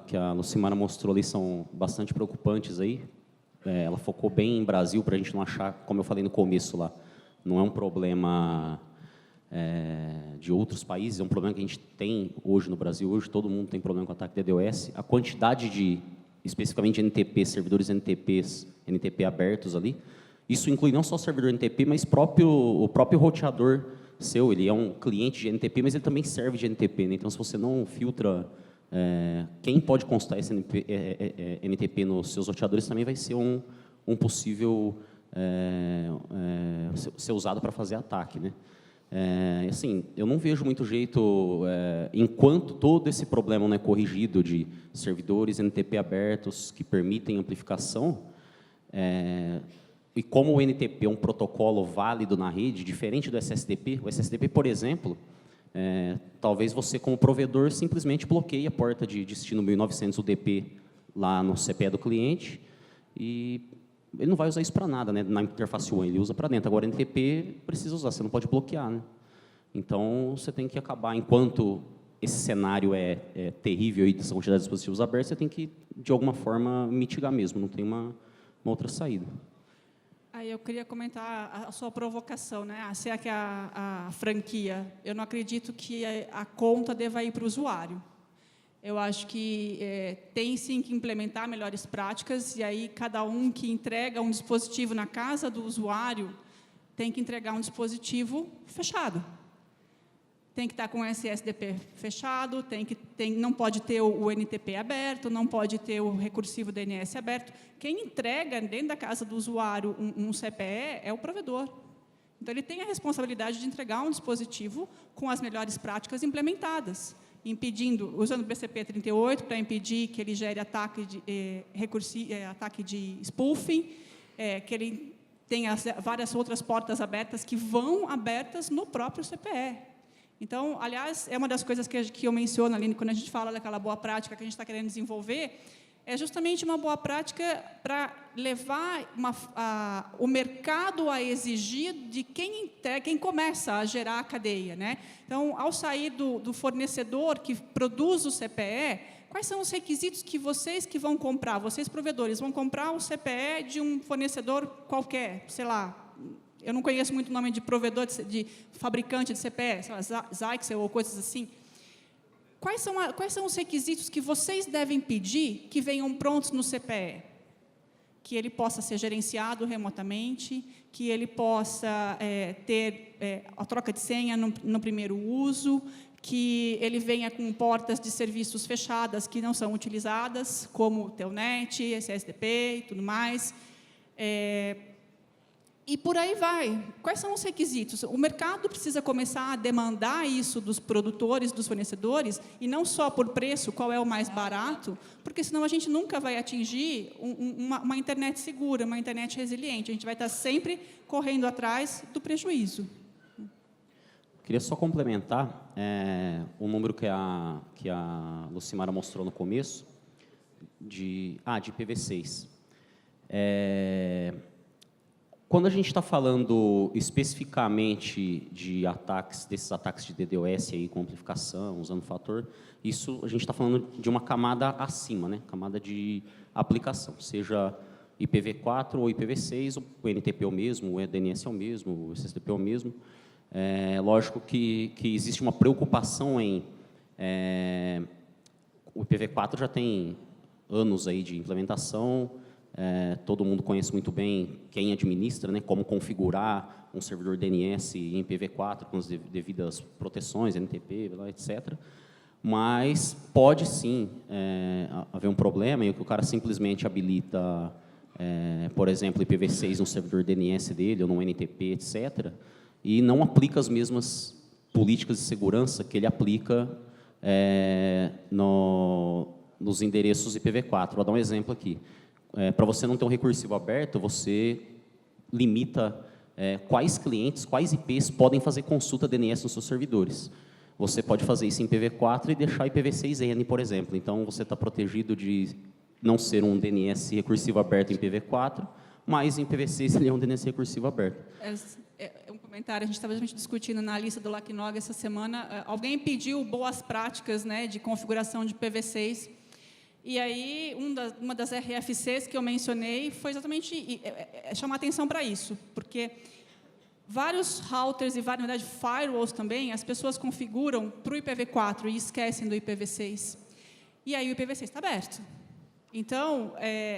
[SPEAKER 3] que a Lucimara mostrou ali são bastante preocupantes aí. Ela focou bem em Brasil, para a gente não achar, como eu falei no começo lá, não é um problema de outros países, é um problema que a gente tem hoje no Brasil. Hoje todo mundo tem problema com ataque DDoS. A quantidade especificamente NTP, servidores NTP abertos ali, isso inclui não só o servidor NTP, mas o próprio roteador seu. Ele é um cliente de NTP, mas ele também serve de NTP, né? Então, se você não filtra quem pode constar esse NTP nos seus roteadores, também vai ser um possível ser usado para fazer ataque, né? Assim, eu não vejo muito jeito, enquanto todo esse problema não é corrigido de servidores NTP abertos que permitem amplificação, e como o NTP é um protocolo válido na rede, diferente do SSDP, o SSDP, por exemplo, talvez você, como provedor, simplesmente bloqueie a porta de destino 1900 UDP lá no CPE do cliente e ele não vai usar isso para nada, né? Na interface WAN, ele usa para dentro. Agora, NTP precisa usar, você não pode bloquear, né? Então, você tem que acabar, enquanto esse cenário é terrível, e são quantidade de dispositivos abertos, você tem que, de alguma forma, mitigar mesmo, não tem uma outra saída.
[SPEAKER 4] Aí eu queria comentar a sua provocação, né? Será que a franquia, eu não acredito que a conta deva ir para o usuário. Eu acho que tem sim que implementar melhores práticas, e aí cada um que entrega um dispositivo na casa do usuário tem que entregar um dispositivo fechado. Tem que estar com o SSDP fechado, não pode ter o NTP aberto, não pode ter o recursivo DNS aberto. Quem entrega dentro da casa do usuário um CPE é o provedor. Então, ele tem a responsabilidade de entregar um dispositivo com as melhores práticas implementadas, usando o BCP 38 para impedir que ele gere ataque de spoofing, que ele tenha várias outras portas abertas que vão abertas no próprio CPE. Então, aliás, é uma das coisas que eu menciono ali, quando a gente fala daquela boa prática que a gente está querendo desenvolver, é justamente uma boa prática para levar o mercado a exigir de quem começa a gerar a cadeia, né? Então, ao sair do fornecedor que produz o CPE, quais são os requisitos que vocês que vão comprar, vocês provedores, vão comprar o CPE de um fornecedor qualquer, sei lá, eu não conheço muito o nome de provedor, de fabricante de CPE, sei lá, Zyxel ou coisas assim. Quais são os requisitos que vocês devem pedir que venham prontos no CPE? que ele possa ser gerenciado remotamente, que ele possa ter a troca de senha no primeiro uso, que ele venha com portas de serviços fechadas que não são utilizadas, como Telnet, SSDP e tudo mais. E por aí vai. Quais são os requisitos? O mercado precisa começar a demandar isso dos produtores, dos fornecedores, e não só por preço, qual é o mais barato, porque senão a gente nunca vai atingir uma internet segura, uma internet resiliente. A gente vai estar sempre correndo atrás do prejuízo.
[SPEAKER 3] Queria só complementar o número que a Lucimara mostrou no começo, de IPv6. Quando a gente está falando especificamente de ataques, desses ataques de DDoS aí, com amplificação, usando fator, isso a gente está falando de uma camada acima, né? Camada de aplicação, seja IPv4 ou IPv6, o NTP é o mesmo, o DNS é o mesmo, o SSDP é o mesmo. Lógico que existe uma preocupação em... o IPv4 já tem anos aí de implementação, todo mundo conhece muito bem quem administra, né, como configurar um servidor DNS em IPv4 com as devidas proteções, NTP, etc. Mas pode sim haver um problema em que o cara simplesmente habilita, por exemplo, IPv6 no servidor DNS dele ou no NTP, etc., e não aplica as mesmas políticas de segurança que ele aplica nos endereços IPv4. Vou dar um exemplo aqui. Para você não ter um recursivo aberto, você limita quais clientes, quais IPs podem fazer consulta DNS nos seus servidores. Você pode fazer isso em IPv4 e deixar IPv6N, por exemplo. Então, você está protegido de não ser um DNS recursivo aberto em IPv4, mas em IPv6 ele é um DNS recursivo aberto.
[SPEAKER 4] Um comentário, a gente estava discutindo na lista do LACNOG essa semana, alguém pediu boas práticas, né, de configuração de IPv6, e aí uma das RFCs que eu mencionei foi exatamente chamar atenção para isso, porque vários routers e, na verdade, firewalls também, as pessoas configuram para o IPv4 e esquecem do IPv6. E aí o IPv6 está aberto. Então,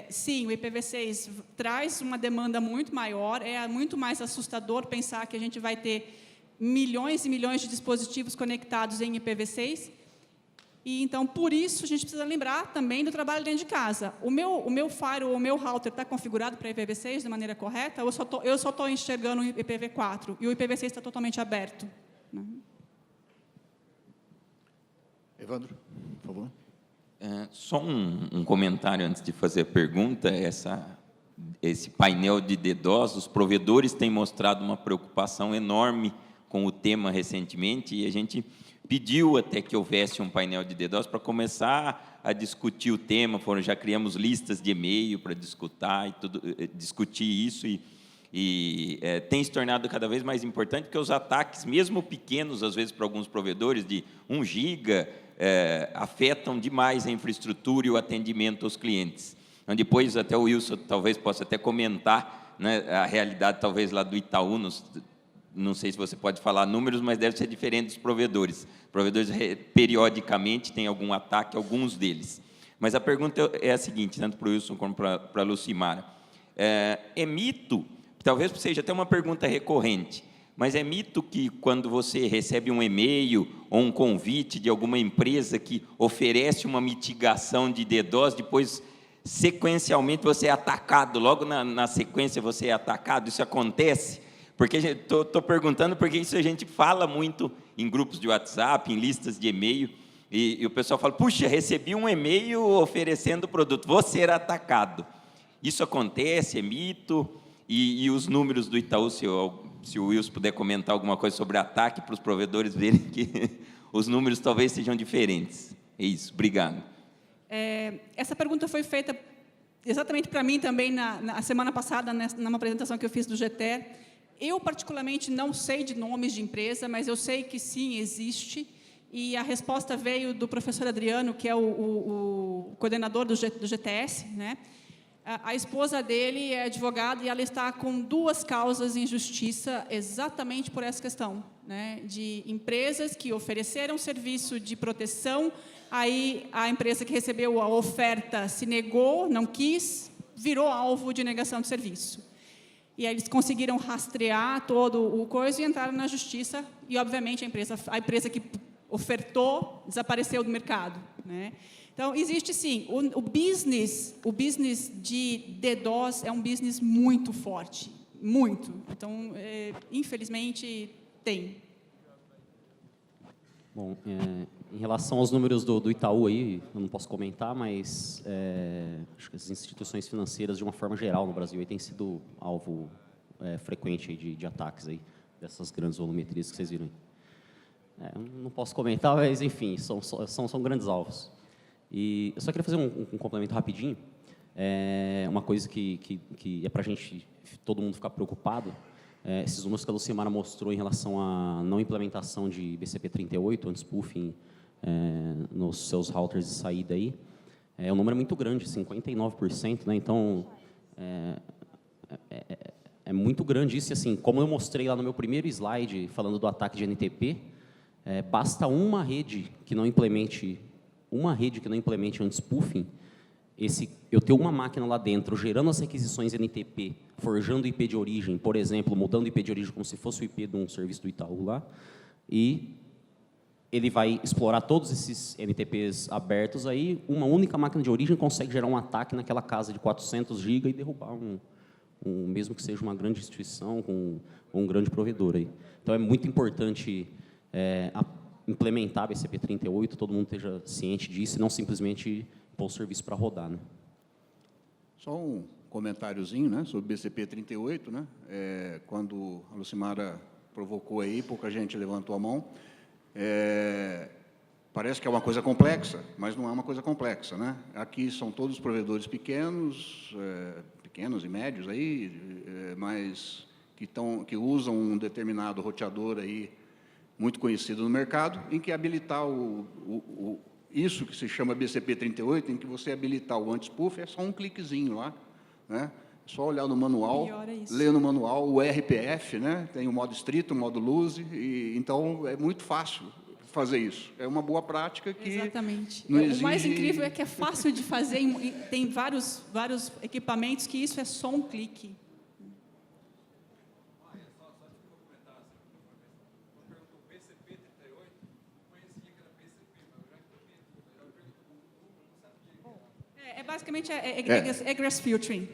[SPEAKER 4] sim, o IPv6 traz uma demanda muito maior, é muito mais assustador pensar que a gente vai ter milhões e milhões de dispositivos conectados em IPv6, e então, por isso, a gente precisa lembrar também do trabalho dentro de casa. O meu firewall, o meu router está configurado para IPv6 de maneira correta, ou eu só estou enxergando o IPv4, e o IPv6 está totalmente aberto. Né?
[SPEAKER 7] Evandro, por favor.
[SPEAKER 8] Só um comentário antes de fazer a pergunta. Esse painel de DDoS, os provedores têm mostrado uma preocupação enorme com o tema recentemente, e a gente pediu até que houvesse um painel de DDoS para começar a discutir o tema. Já criamos listas de e-mail para discutir isso, e tem se tornado cada vez mais importante, porque os ataques, mesmo pequenos, às vezes, para alguns provedores, de 1 giga, afetam demais a infraestrutura e o atendimento aos clientes. Então, depois, até o Wilson talvez possa até comentar, né, a realidade, talvez, lá do Itaú, não sei se você pode falar números, mas deve ser diferente dos provedores. Provedores, periodicamente, têm algum ataque, alguns deles. Mas a pergunta é a seguinte, tanto para o Wilson como para a Lucimara. É mito, talvez seja até uma pergunta recorrente, mas é mito que, quando você recebe um e-mail ou um convite de alguma empresa que oferece uma mitigação de DDoS, depois, sequencialmente, você é atacado, logo na sequência você é atacado? Isso acontece? Porque estou perguntando porque isso a gente fala muito em grupos de WhatsApp, em listas de e-mail, e o pessoal fala, puxa, recebi um e-mail oferecendo o produto, vou ser atacado. Isso acontece, é mito? E os números do Itaú, se o Wilson puder comentar alguma coisa sobre ataque, para os provedores verem que os números talvez sejam diferentes. É isso, obrigado.
[SPEAKER 4] Essa pergunta foi feita exatamente para mim também na semana passada, numa apresentação que eu fiz do GTE. Eu, particularmente, não sei de nomes de empresa, mas eu sei que sim, existe, e a resposta veio do professor Adriano, que é o coordenador do GTS, né? A esposa dele é advogada e ela está com 2 causas em justiça exatamente por essa questão, né? De empresas que ofereceram serviço de proteção, aí a empresa que recebeu a oferta se negou, não quis, virou alvo de negação de serviço. E aí eles conseguiram rastrear todo o coisa e entraram na justiça, e, obviamente, a empresa que ofertou desapareceu do mercado, né? Então, existe, sim, o business de DDoS é um business muito forte, muito. Então, infelizmente, tem.
[SPEAKER 3] Bom, em relação aos números do Itaú, aí, eu não posso comentar, mas acho que as instituições financeiras, de uma forma geral, no Brasil, aí, têm sido alvo frequente aí de ataques, aí, dessas grandes volumetrias que vocês viram aí. Não posso comentar, mas, enfim, são grandes alvos. E eu só queria fazer um complemento rapidinho. Uma coisa que é para a gente, todo mundo ficar preocupado, esses números que a Lucimara mostrou em relação à não implementação de BCP38, anti-spoofing, nos seus routers de saída aí, o número é muito grande, 59%, né? Então, é muito grande isso. E, assim, como eu mostrei lá no meu primeiro slide, falando do ataque de NTP, basta uma rede que não implemente anti-spoofing, eu ter uma máquina lá dentro gerando as requisições NTP, forjando o IP de origem, por exemplo, mudando o IP de origem como se fosse o IP de um serviço do Itaú lá, e ele vai explorar todos esses NTPs abertos aí, uma única máquina de origem consegue gerar um ataque naquela casa de 400 GB e derrubar mesmo que seja uma grande instituição com um grande provedor aí. Então, é muito importante implementar a BCP38, todo mundo esteja ciente disso e não simplesmente pôr o serviço para rodar, né?
[SPEAKER 2] Só um comentáriozinho, né, sobre BCP38, né? Quando a Lucimara provocou aí, pouca gente levantou a mão. Parece que é uma coisa complexa, mas não é uma coisa complexa, né? Aqui são todos provedores pequenos e médios aí, mas que usam um determinado roteador aí muito conhecido no mercado, em que habilitar isso que se chama BCP38, em que você habilitar o anti-spoof, é só um cliquezinho lá, né? É só olhar no manual, ler no manual o RPF, né? Tem o modo estrito, o modo loose, então é muito fácil fazer isso. É uma boa prática que
[SPEAKER 4] exatamente.
[SPEAKER 2] Não exige...
[SPEAKER 4] O mais incrível é que é fácil de fazer, tem vários equipamentos que isso é só um clique. Basicamente, egress filtering,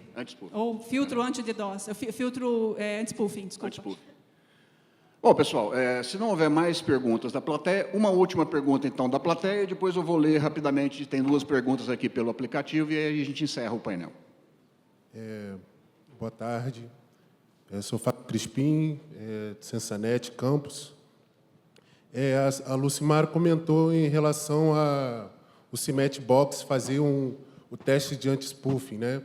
[SPEAKER 4] ou filtro anti-DDoS, filtro anti-spoofing, desculpa.
[SPEAKER 2] Anti-spoofing. Bom, pessoal, se não houver mais perguntas da plateia, uma última pergunta, então, da plateia, e depois eu vou ler rapidamente, tem 2 perguntas aqui pelo aplicativo, e aí a gente encerra o painel.
[SPEAKER 9] Boa tarde, eu sou Fábio Crispim, de Sensanet Campus. A Lucimara comentou em relação ao CIMET Box fazer o teste de anti-spoofing, né?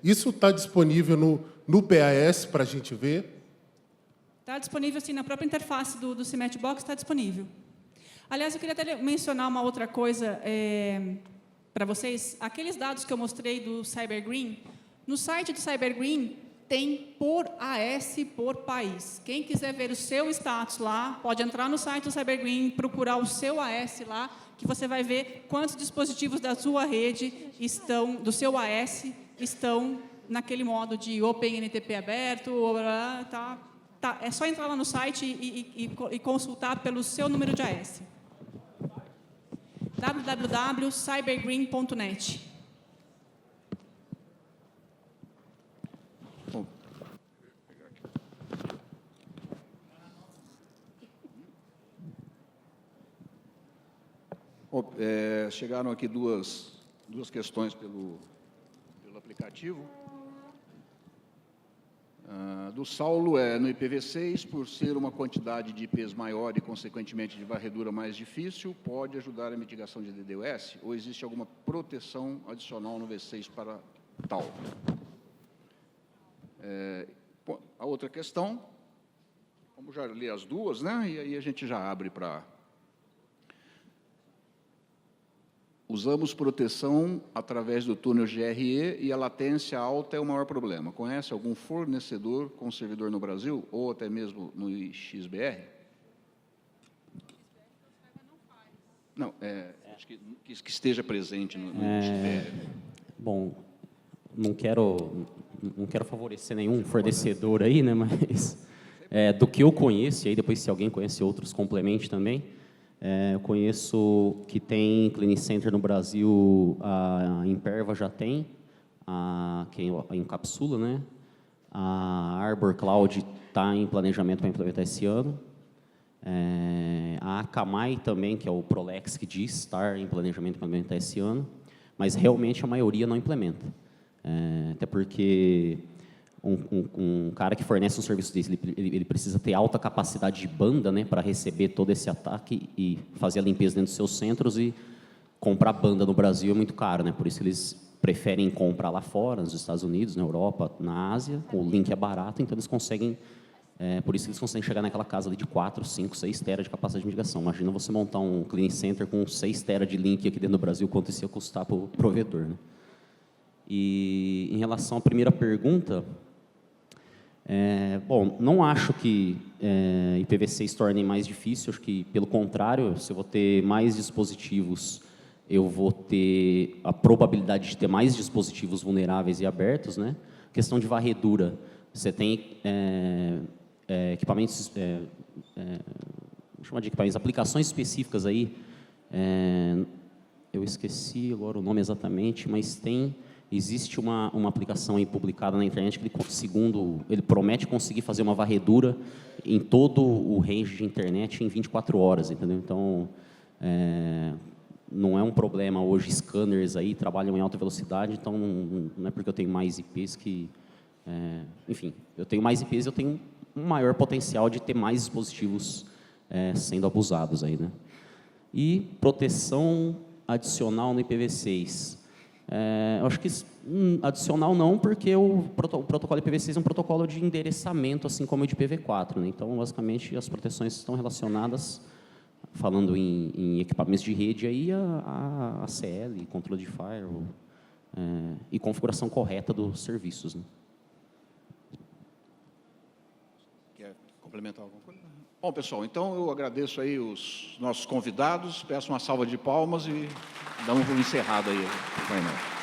[SPEAKER 9] Isso está disponível no PAS para a gente ver?
[SPEAKER 4] Está disponível, sim, na própria interface do CIMET Box está disponível. Aliás, eu queria até mencionar uma outra coisa para vocês. Aqueles dados que eu mostrei do CyberGreen, no site do CyberGreen tem por AS por país. Quem quiser ver o seu status lá, pode entrar no site do CyberGreen, procurar o seu AS lá, que você vai ver quantos dispositivos da sua rede do seu AS, estão naquele modo de OpenNTP aberto, é só entrar lá no site e consultar pelo seu número de AS. www.cybergreen.net.
[SPEAKER 2] Chegaram aqui duas questões pelo aplicativo. Do Saulo, no IPv6, por ser uma quantidade de IPs maior e, consequentemente, de varredura mais difícil, pode ajudar a mitigação de DDoS? Ou existe alguma proteção adicional no V6 para tal? A outra questão, vamos já ler as duas, né? E aí a gente já abre para... Usamos proteção através do túnel GRE e a latência alta é o maior problema. Conhece algum fornecedor com servidor no Brasil ou até mesmo no XBR? Não, acho que esteja presente no XBR.
[SPEAKER 3] Bom, não quero favorecer nenhum fornecedor aí, né? Mas do que eu conheço, e aí depois se alguém conhece outros, complemente também. Eu conheço que tem Clinic Center no Brasil, a Imperva já tem, que é em cápsula, né? A Arbor Cloud está em planejamento para implementar esse ano. A Akamai também, que é o Prolex que diz estar em planejamento para implementar esse ano, mas realmente a maioria não implementa. Até porque um cara que fornece um serviço desse, ele precisa ter alta capacidade de banda, né, para receber todo esse ataque e fazer a limpeza dentro dos seus centros, e comprar banda no Brasil é muito caro, né, por isso eles preferem comprar lá fora, nos Estados Unidos, na Europa, na Ásia, o link é barato, então eles conseguem, por isso eles conseguem chegar naquela casa ali de 4, 5, 6 tera de capacidade de migração. Imagina você montar um Clinic Center com 6 tera de link aqui dentro do Brasil, quanto isso ia custar para o provedor, né? E em relação à primeira pergunta, bom, não acho que IPv6 torne mais difícil, acho que, pelo contrário, se eu vou ter mais dispositivos, eu vou ter a probabilidade de ter mais dispositivos vulneráveis e abertos, né? Questão de varredura, você tem equipamentos, vou chamar de equipamentos, aplicações específicas aí, eu esqueci agora o nome exatamente, mas existe uma aplicação aí publicada na internet que ele promete conseguir fazer uma varredura em todo o range de internet em 24 horas, entendeu? Então, não é um problema hoje, scanners aí trabalham em alta velocidade, então não é porque eu tenho mais IPs que... enfim, eu tenho mais IPs, eu tenho um maior potencial de ter mais dispositivos sendo abusados aí, né? E proteção adicional no IPv6. Eu acho que adicional não, porque o protocolo IPv6 é um protocolo de endereçamento, assim como o de IPv4, né? Então, basicamente, as proteções estão relacionadas, falando em equipamentos de rede, aí a ACL, controle de firewall, e configuração correta dos serviços, né?
[SPEAKER 2] Quer complementar alguma coisa? Bom, pessoal, então eu agradeço aí os nossos convidados, peço uma salva de palmas e damos um encerrado aí o painel.